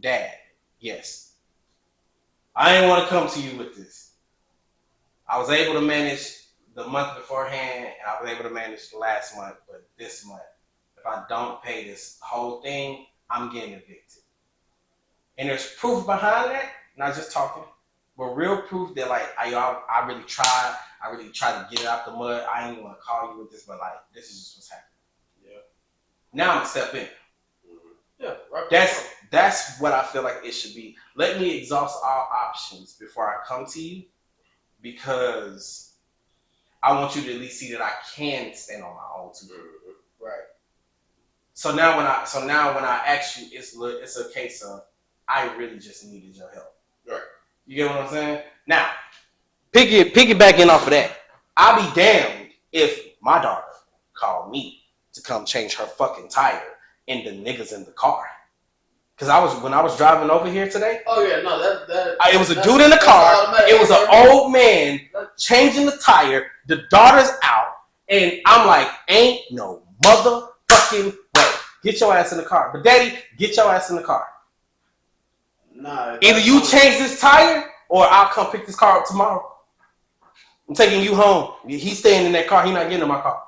dad, yes. I didn't want to come to you with this. I was able to manage the month beforehand, and I was able to manage the last month, but this month, if I don't pay this whole thing, I'm getting evicted. And there's proof behind that, not just talking, but real proof that like I really tried. I really tried to get it out the mud. I ain't even want to call you with this, but like this is just what's happening. Yeah. Now I'm gonna step in. Yeah. Right. That's what I feel like it should be. Let me exhaust all options before I come to you, because I want you to at least see that I can stand on my own too. Right. So now when I ask you, it's a case of I really just needed your help. Right. You get what I'm saying? Now, piggybacking off of that, I'll be damned if my daughter called me to come change her fucking tire and the niggas in the car. Cause when I was driving over here today, Oh yeah, no, it was a dude in the car. It was an old man changing the tire. The daughter's out, and I'm like, ain't no motherfucking way. Get your ass in the car. But daddy, get your ass in the car. Nah. Either you change this tire, or I'll come pick this car up tomorrow. I'm taking you home. He's staying in that car. He's not getting in my car.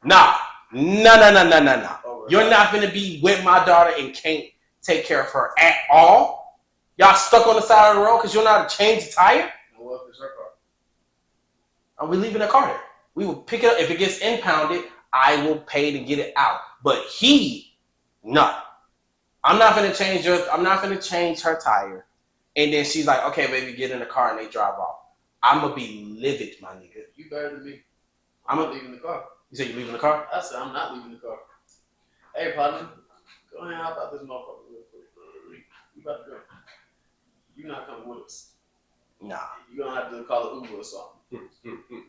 Nah. No. You're not gonna be with my daughter and can't take care of her at all. Y'all stuck on the side of the road because you don't know how to change the tire. And what if it's her car? And we leaving the car there. We will pick it up. If it gets impounded, I will pay to get it out. But no. I'm not gonna change her tire. And then she's like, okay, baby, get in the car, and they drive off. I'm gonna be livid, my nigga. You better than me. I'm not leaving the car. You said you leaving the car? I said I'm not leaving the car. Hey, partner, go ahead and hop out this motherfucker real quick. You about to go. You not coming with us. Nah. You're gonna have to call an Uber or something.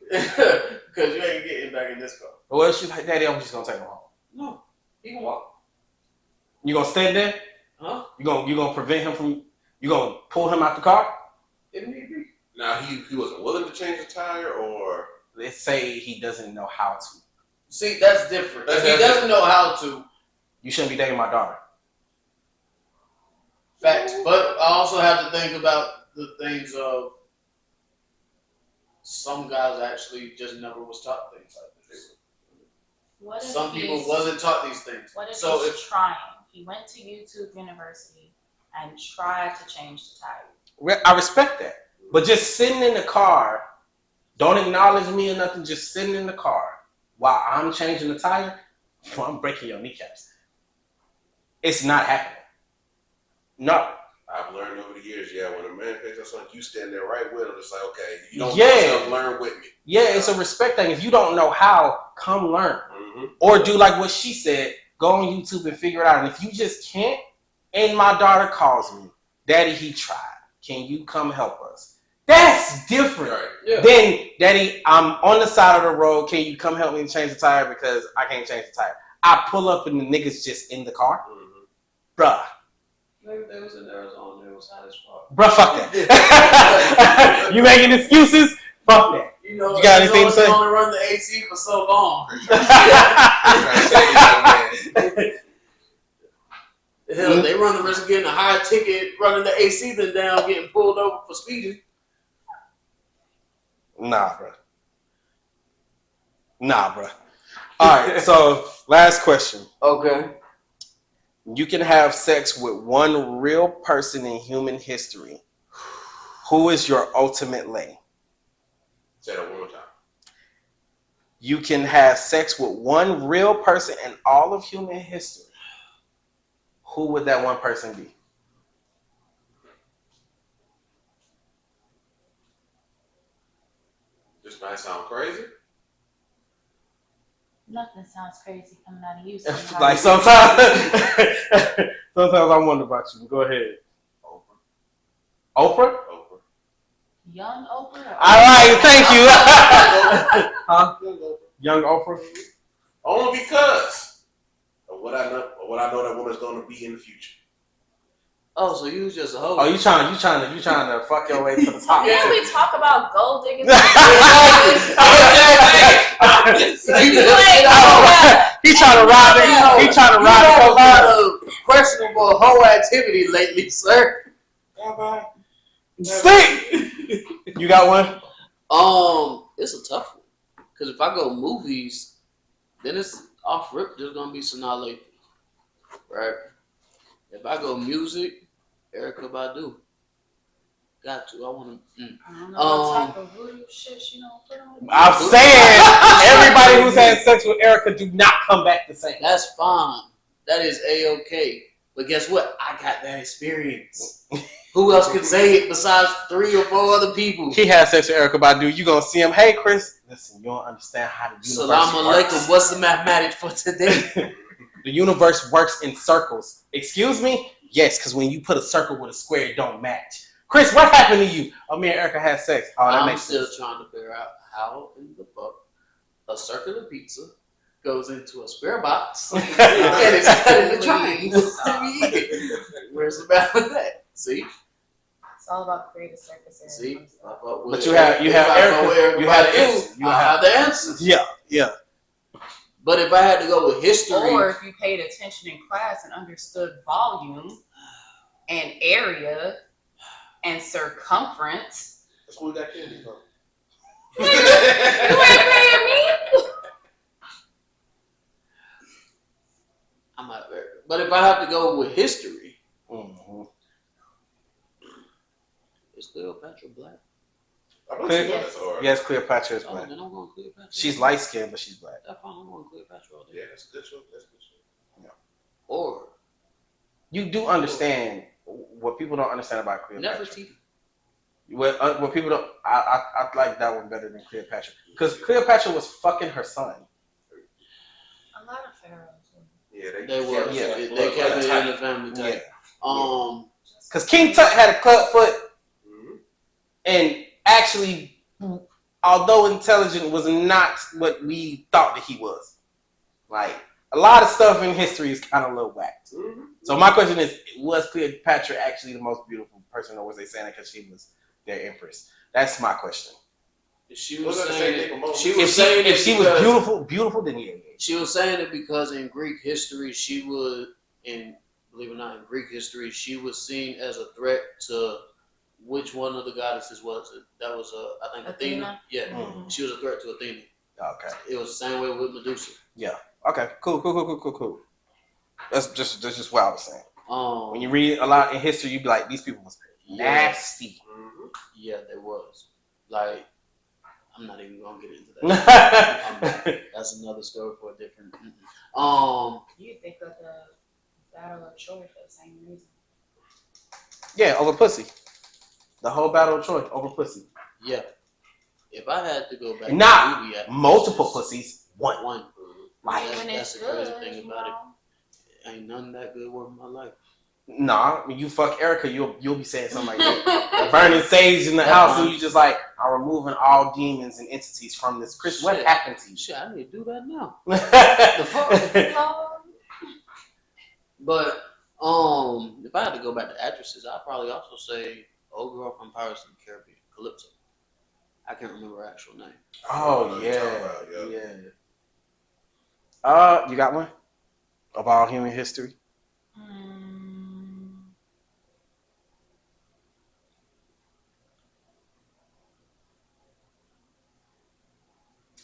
Because you ain't getting back in this car. Well, she's like, Daddy, I'm just gonna take him home. No, he can walk. You gonna stand there? Huh? You gonna prevent him from? You gonna pull him out the car? If need be. Now he wasn't willing to change the tire, or Let's say he doesn't know how to. See, that's different. If he doesn't know how to, You shouldn't be dating my daughter. facts. But I also have to think about the things of some guys actually just never was taught things like this. What if Some people he's- wasn't taught these things. What if So he's trying? He went to YouTube University and tried to change the tire. I respect that, but just sitting in the car, don't acknowledge me or nothing. Just sitting in the car while I'm changing the tire, well, I'm breaking your kneecaps. It's not happening. No. I've learned over the years, when a man picks up something, you stand there right with him. It's like, okay, you don't learn with me. Yeah, it's a respect thing. If you don't know how, come learn. Mm-hmm. Or do like what she said, go on YouTube and figure it out. And if you just can't, and my daughter calls me, Daddy, he tried. Can you come help us? That's different. Right. Yeah. Then, Daddy, I'm on the side of the road. Can you come help me change the tire because I can't change the tire? I pull up and the nigga's just in the car. Mm-hmm. Bruh. Maybe they was in Arizona, it was hot as fuck. Bruh, fuck that. You making excuses? Fuck that. You know, You got anything to say? only run the AC for so long. Hell, they run the risk of getting a higher ticket running the AC than down getting pulled over for speeding. Nah, bro. All right, so last question. Okay. You can have sex with one real person in human history. Who is your ultimate lay? Say that one more time. You can have sex with one real person in all of human history. Who would that one person be? This might sound crazy. Nothing sounds crazy coming out of you. Like sometimes I wonder about you. Go ahead. Oprah? Young Oprah. All right, thank you. Huh? Young Oprah? Only because of what I know that woman's going to be in the future. Oh, so you was just a hoe. Oh, you trying to fuck your way to the top? Can't we talk about gold diggers? He trying to rob it. He trying to rob it. a lot of questionable hoe activity lately, sir. Sleep. You got one? It's a tough one. Because if I go movies, then it's off rip. There's gonna be Sanaa Lathan, right? If I go music, Erykah Badu. Got to. I want to. I don't know what type of voodoo shit she don't put on. I'm saying everybody who's had sex with Erykah do not come back the same. That's fine. That is A-okay. But guess what? I got that experience. Who else can say it besides 3 or 4 other people? He had sex with Erykah Badu. You gonna see him? Hey, Chris. Listen, you don't understand how the universe Salam works. alaikum. What's the mathematics for today? The universe works in circles. Excuse me? Yes, because when you put a circle with a square, it don't match. Chris, what happened to you? Oh, me and Erykah had sex. Oh, that I'm makes still sense. trying to figure out how in the fuck a circular pizza goes into a square box and it's cut into triangles. Where's the math with that? See? It's all about creative circuses. See? But you have Erykah. You had the answer. You I have the answer. Yeah. But if I had to go with history, Or if you paid attention in class and understood volume and area and circumference. That's what we got candy from. You ain't paying me. I'm out there. But if I have to go with history, Mm-hmm. is Cleopatra black? I don't think Yes. that's hard. Yes, Cleopatra is Oh, black. then I'm going Cleopatra. She's light skinned, but she's black. That's fine. I'm going Cleopatra all day. Yeah, that's a good show. That's a good show. Or You do understand what people don't understand about Cleopatra. Nefertiti. What people don't, I like that one better than Cleopatra because Cleopatra was fucking her son. A lot of pharaohs. Yeah, They were. Yeah. They kept it in the family type. Yeah, Um, because King Tut had a club foot. Mm-hmm. and actually, although intelligent, was not what we thought that he was. Like, a lot of stuff in history is kind of a little whacked. Mm-hmm. So my question is, was Cleopatra actually the most beautiful person, or was they saying it because she was their empress? That's my question. She was Was that the saying same thing it. for Moses? She was saying If it she was because- beautiful, then yeah. She was saying it because in Greek history, believe it or not, in Greek history, she was seen as a threat to which one of the goddesses was it? That was, I think, Athena. Yeah, Mm. she was a threat to Athena. Okay. It was the same way with Medusa. Okay. Cool. That's just what I was saying. When you Um, read a lot in history, you be like, these people was nasty. Mm-hmm. yeah, there was. Like, I'm not even gonna get into that. That's another story for a different. You think of the Battle of Troy for the same reason. Yeah, over pussy. The whole Battle of Troy over pussy. yeah. If I had to go back, Not to movie actors, multiple pussies. One. One. Like, That's- When that's it's the crazy good, thing you about it. know. Ain't none that good worth my life. nah, when you fuck Erica, you'll be saying something like that. Burning sage in the house, and you just like, I'm removing all demons and entities from this. Chris, what Shit. happened to you? Shit, I need to do that now. the fuck? But if I had to go back to actresses, I'd probably also say old girl from Pirates of the Caribbean, Calypso. I can't remember her actual name. Oh You're talking yeah, about, yeah. You got one of all human history?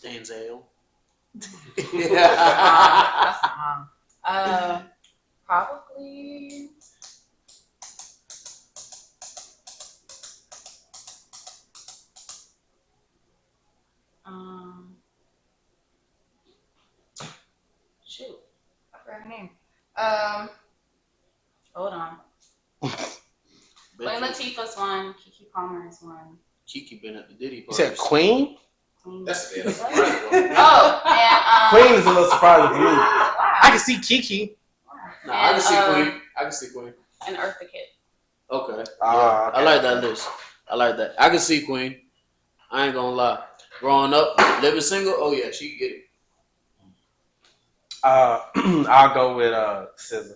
Denzel. That's probably. Shoot, I forgot her name. Hold on. Queen Latifah's one. Kiki Palmer is one. Kiki been at the Diddy You party. said Queen? Queen. That's it. Oh, and Queen is a little surprising to me. wow. I can see Kiki. Nah, I can see And, Queen. I can see Queen. And Eartha Kitt. Okay. Ah, I like that list. I like that. I can see Queen. I ain't gonna lie. Growing up, living single, oh yeah, she can get it. I'll go with SZA.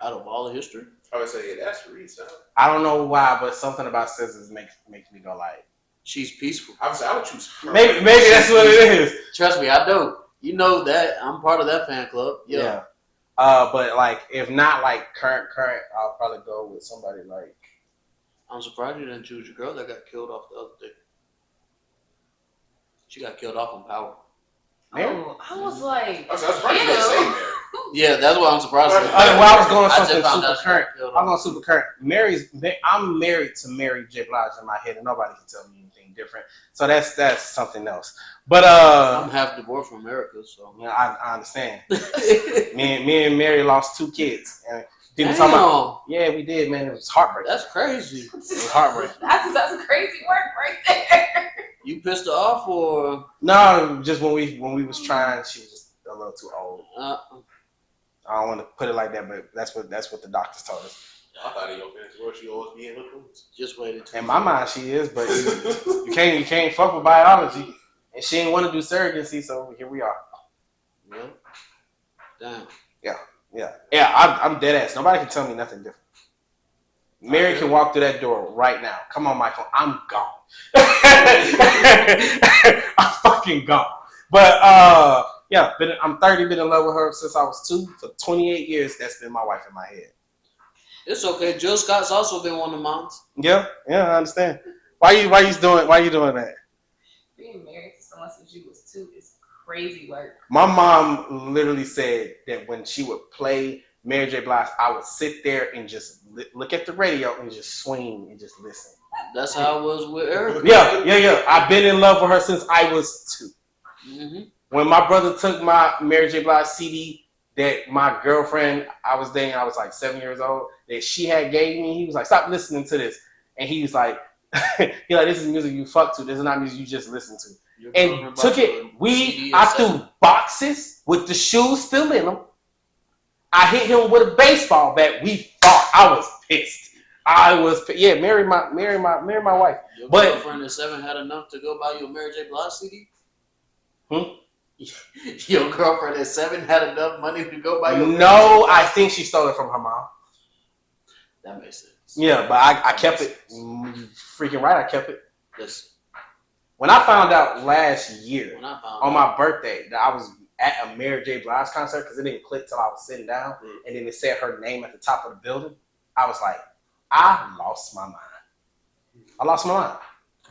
Out of all the history. I would say, yeah, that's Reese. I don't know why, but something about SZA makes me go like. She's peaceful. I would choose her. Maybe that's what it is. Trust me, I do. You know that. I'm part of that fan club. Yeah. But like, if not like current, I'll probably go with somebody like. I'm surprised you didn't choose your girl that got killed off the other day. She got killed off on Power. Mary? Oh, I was like, I was surprised you didn't say Mary. Yeah, that's why I'm surprised. Well, I was going I just something found super out she current. got killed I'm off. going super current. I'm married to Mary J. Blige in my head, and nobody can tell me anything different. So that's something else. But I'm half divorced from America, so. you know, I understand. Me and Mary lost 2 kids, and people talking about, Damn, yeah, we did, man. It was heartbreaking. that's crazy. It was heartbreaking. that's crazy work right there. You pissed her off, or No, just when we was trying, she was just a little too old. uh, I don't want to put it like that, but that's what the doctors told us. I thought in your fantasy world she always be in her clothes. just waited. In my mind, she is, but you can't fuck with biology, and she didn't want to do surrogacy, so here we are. Yeah. Damn. Yeah. I'm dead ass. Nobody can tell me nothing different. Mary can walk through that door right now. Come on, Michael. I'm gone. I'm fucking gone. But yeah, I'm 30. Been in love with her since I was 2 for 28 years. That's been my wife in my head. It's okay. Jill Scott's also been one of mine. Yeah, I understand. Why you doing that? Being married to someone since you was 2 is crazy work. My mom literally said that when she would play Mary J. Blige, I would sit there and just look at the radio and just swing and just listen. That's how I was with Erica. Yeah. I've been in love with her since I was 2. Mm-hmm. When my brother took my Mary J. Blige CD that my girlfriend I was dating, I was like 7 years old, that she had gave me, he was like, stop listening to this. And he was like, this is music you fuck to. This is not music you just listen to. And took it. I threw boxes with the shoes still in them. I hit him with a baseball bat. We fought. I was pissed. marry my wife. Your But- girlfriend at 7 had enough to go buy you a Mary J. Blige CD? Hmm? Your girlfriend at 7 had enough money to go buy you a Mary J. No, Blige I think she stole it from her mom. That makes sense. Yeah, but I kept it. Freaking right, I kept it. Listen, When I found out last year when I found on out, my birthday that I was at a Mary J. Blige concert, because it didn't click till I was sitting down, and then it said her name at the top of the building, I was like, I lost my mind. I lost my mind.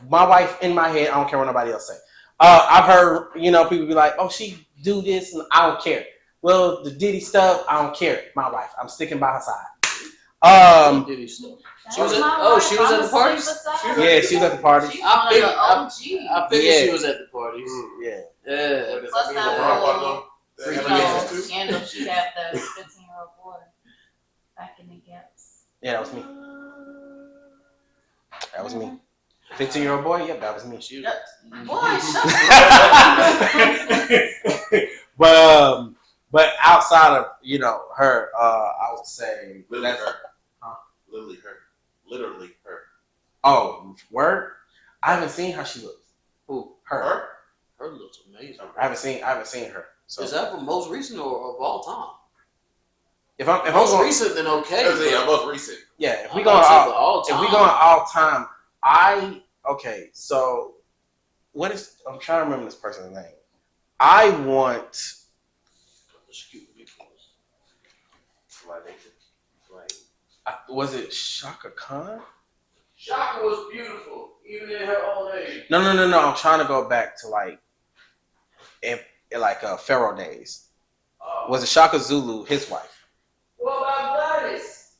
My wife in my head, I don't care what nobody else say. I've heard, people be like, oh, she do this, and I don't care. Well, the Diddy stuff, I don't care. My wife, I'm sticking by her side. Diddy stuff. That's She was at- my oh, wife. she was at I'ma the parties? sleep beside Yeah, her. she was at the parties. She's I one of figured- the OGs. I figured Yeah. she was at the parties. Yeah. Yeah. Plus that little, scandal she had the 15-year-old boy back in the gaps. Yeah, that was me. That was me. 15-year-old boy? Yep, that was me. She was, Boy, shut but outside of her, I would say Literally that's her. Literally her. oh word. I haven't seen how she looks. who? Her. Her looks amazing. I haven't seen her. So Is that from most recent or of all time? if I'm Most going, recent, then okay. Yeah, both recent. yeah, if we I'm going about to say, but all all time. if we going all time, so what is I'm trying to remember this person's name. I want was it Shaka Khan? Shaka was beautiful, even in her old age. No. I'm trying to go back to Pharaoh days. Was it Shaka Zulu, his wife? What about Gladys?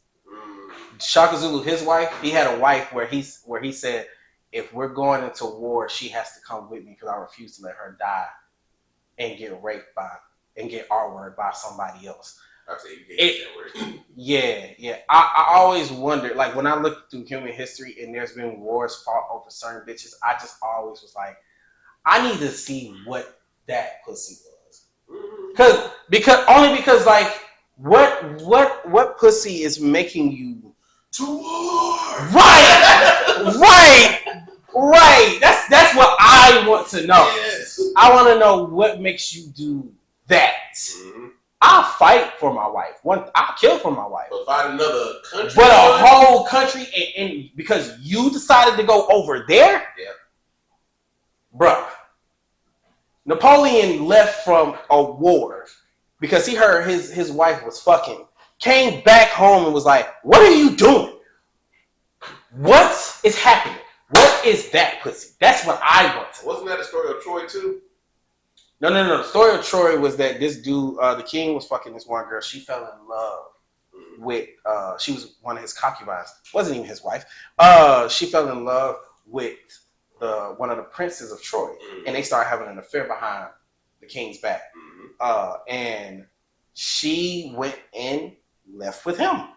Shaka Zulu, his wife. He had a wife where he said, if we're going into war, she has to come with me because I refuse to let her die and get raped and get R-word by somebody else. I say you gave that word. Yeah. I always wondered, like when I look through human history and there's been wars fought over certain bitches, I just always was like, I need to see what that pussy was. Because like what pussy is making you To war. Right. That's what I want to know. Yes. I want to know what makes you do that. Mm-hmm. I'll fight for my wife. I'll kill for my wife. But find another country. But a whole country, and because you decided to go over there, Yeah. bruh. Napoleon left from a war because he heard his wife was fucking. Came back home and was like, "What are you doing? What is happening? What is that pussy?" That's what I want to know. Wasn't that the story of Troy too? No. The story of Troy was that this dude, the king, was fucking this one girl. She fell in love with. She was one of his concubines. Wasn't even his wife. She fell in love with one of the princes of Troy, and they started having an affair behind the king's back. And she went and left with him.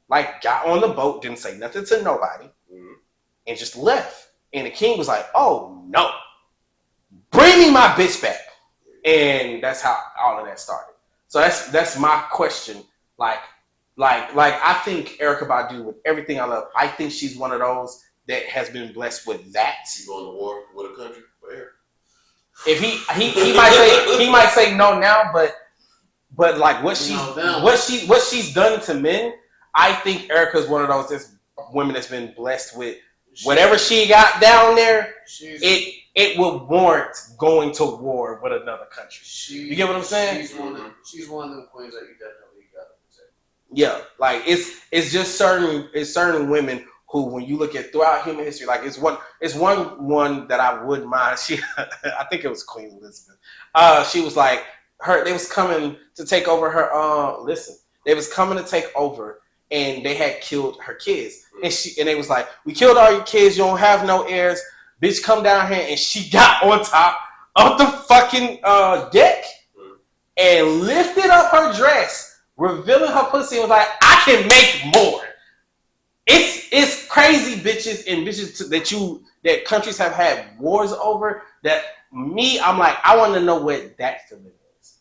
Like got on the boat, didn't say nothing to nobody, and just left. And the king was like, "Oh no, bring me my bitch back." And that's how all of that started. So that's my question. Like I think Erykah Badu, with everything I love, I think she's one of those that has been blessed with that. You going to war with a country? Where? If he might say no now, but like what she's done to men, I think Erykah's one of those women that's been blessed with whatever she got down there. It will warrant going to war with another country. You get what I'm saying? She's one of them queens that you definitely got to protect. Yeah, like it's just certain women who, when you look at throughout human history, like it's one that I wouldn't mind. I think it was Queen Elizabeth. She was like they was coming to take over her. They was coming to take over, and they had killed her kids, and they was like, "We killed all your kids. You don't have no heirs. Bitch, come down here." And she got on top of the fucking deck and lifted up her dress, revealing her pussy, and was like, "I can make more." It's crazy, bitches and bitches that countries have had wars over. That I'm like, I want to know what that feeling is.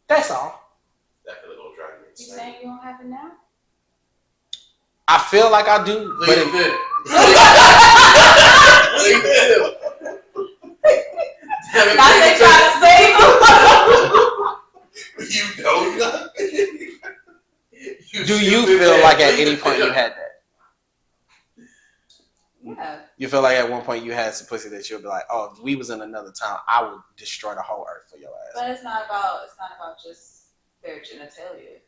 That's all. That feeling gonna drive me You insane. saying you don't have it now? I feel like I do, but Leave it. Leave it. Now they trying to save him. You don't know. do you feel like at any point you had that? Yeah. You feel like at one point you had some pussy that you'll be like, oh, if we was in another town, I would destroy the whole earth for your ass. But it's not about just their genitalia.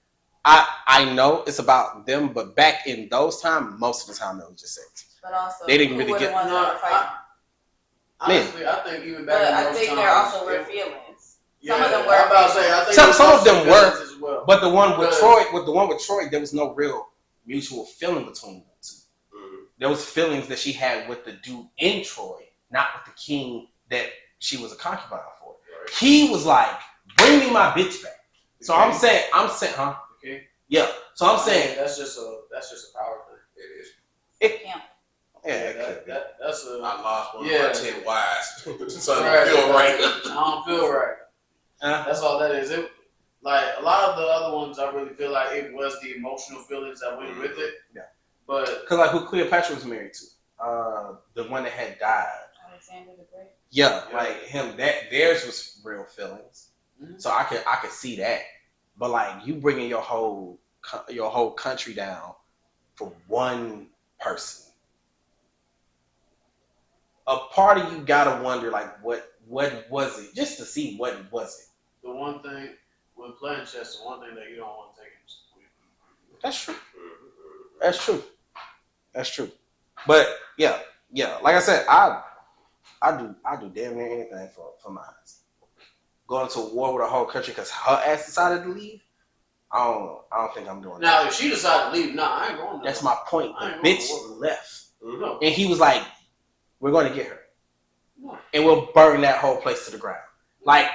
I know it's about them, but back in those times, most of the time it was just sex. But also, They didn't who really were the get- ones that were fighting? Honestly, I think even back But in I those think times, there also were feelings. yeah, Some of them were. I'm about to say, I think Some there of was them some were. feelings as well. But the one with Because- Troy, there was no real mutual feeling between them two. There was feelings that she had with the dude in Troy, not with the king that she was a concubine for. Right. He was like, "Bring me my bitch back." So I'm saying, huh? Okay. Yeah. So I'm saying, that's just a power thing. It is. Yeah. yeah, it could be. That's a. I lost one Yeah. of my 10 wives. So I Right. don't feel right. I don't feel right. That's all that is. It like a lot of the other ones, I really feel like it was the emotional feelings that went with it. Yeah. But Cause like who Cleopatra was married to, the one that had died. Alexander the Great. Yeah, Yeah. like him. That theirs was real feelings. Mhm. So I could see that. But like you bringing your whole country down for one person. A part of you gotta wonder like what was it, just to see what was it. the one thing when playing chess, the one thing that you don't want to take is That's true. That's true. That's true. But yeah. Like I said, I do damn near anything for my ass. Going to war with a whole country because her ass decided to leave. I don't think I'm doing that. Now, if she decided to leave, I ain't going. That's my point. The I ain't going bitch to war. left, No. and he was like, "We're going to get her, No. and we'll burn that whole place to the ground." Like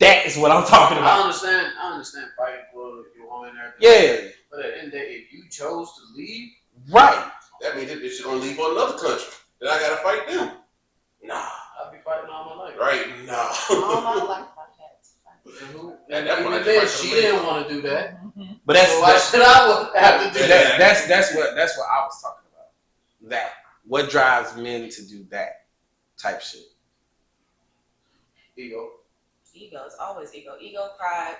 that is what I'm talking I about. understand fighting for your woman and everything. Yeah, But at the end of the day, if you chose to leave, right. That means that bitch is gonna leave for another country. Then I gotta fight them. Nah. I'd be fighting all my life. Right? Nah. All my life I've had to fight. And who? That And one I even then, just she fight for the didn't want to do that. But that's So why should I have to do that? that's what I was talking about. That what drives men to do that type shit. Ego. Ego. It's always ego. Ego, pride.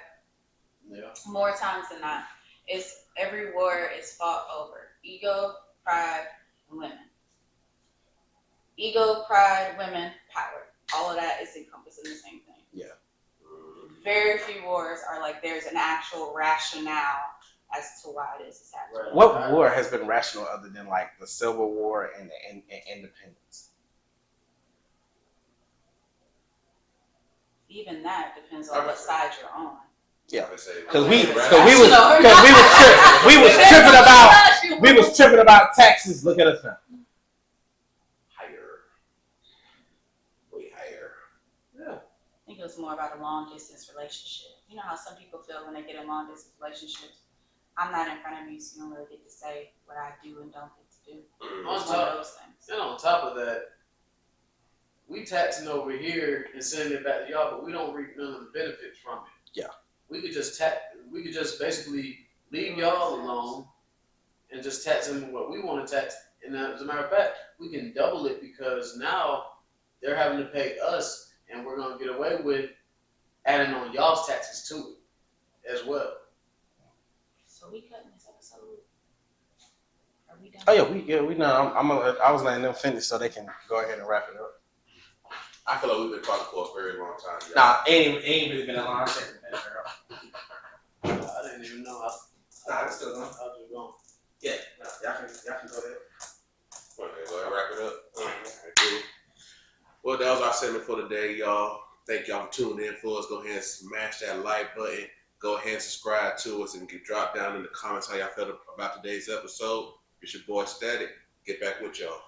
Yeah. More times than not, it's every war is fought over ego, pride, and women. Ego, pride, women, power. All of that is encompassed in the same thing. Very few wars are like there's an actual rationale as to why this is happening. Right. What war has been rational other than like the Civil War and the independence? Even that depends on what side you're on. Yeah, Because because we was tripping about taxes. Look at us now. higher. Way higher. Yeah. I think it was more about a long distance relationship. You know how some people feel when they get in long distance relationships. I'm not in front of you, so you don't really get to say what I do and don't get to do. On It's one of top, those things. and on top of that, we taxing over here and sending it back to y'all, but we don't reap none of the benefits from it. Yeah. We could just basically leave y'all alone and just tax them what we want to tax. And as a matter of fact, we can double it because now they're having to pay us, and we're gonna get away with adding on y'all's taxes to it as well. So we cutting this episode. Are we done? Oh we know. I was letting them finish so they can go ahead and wrap it up. I feel like we've been talking for a very long time. y'all. Nah, ain't really been a long time. I didn't even know. Nah, it's still going. I was just going. Yeah, y'all can go ahead. Okay, go ahead and wrap it up. Alright, cool. Well, that was our segment for today, y'all. Thank y'all for tuning in for us. Go ahead and smash that like button. Go ahead and subscribe to us and drop down in the comments how y'all felt about today's episode. It's your boy Static. Get back with y'all.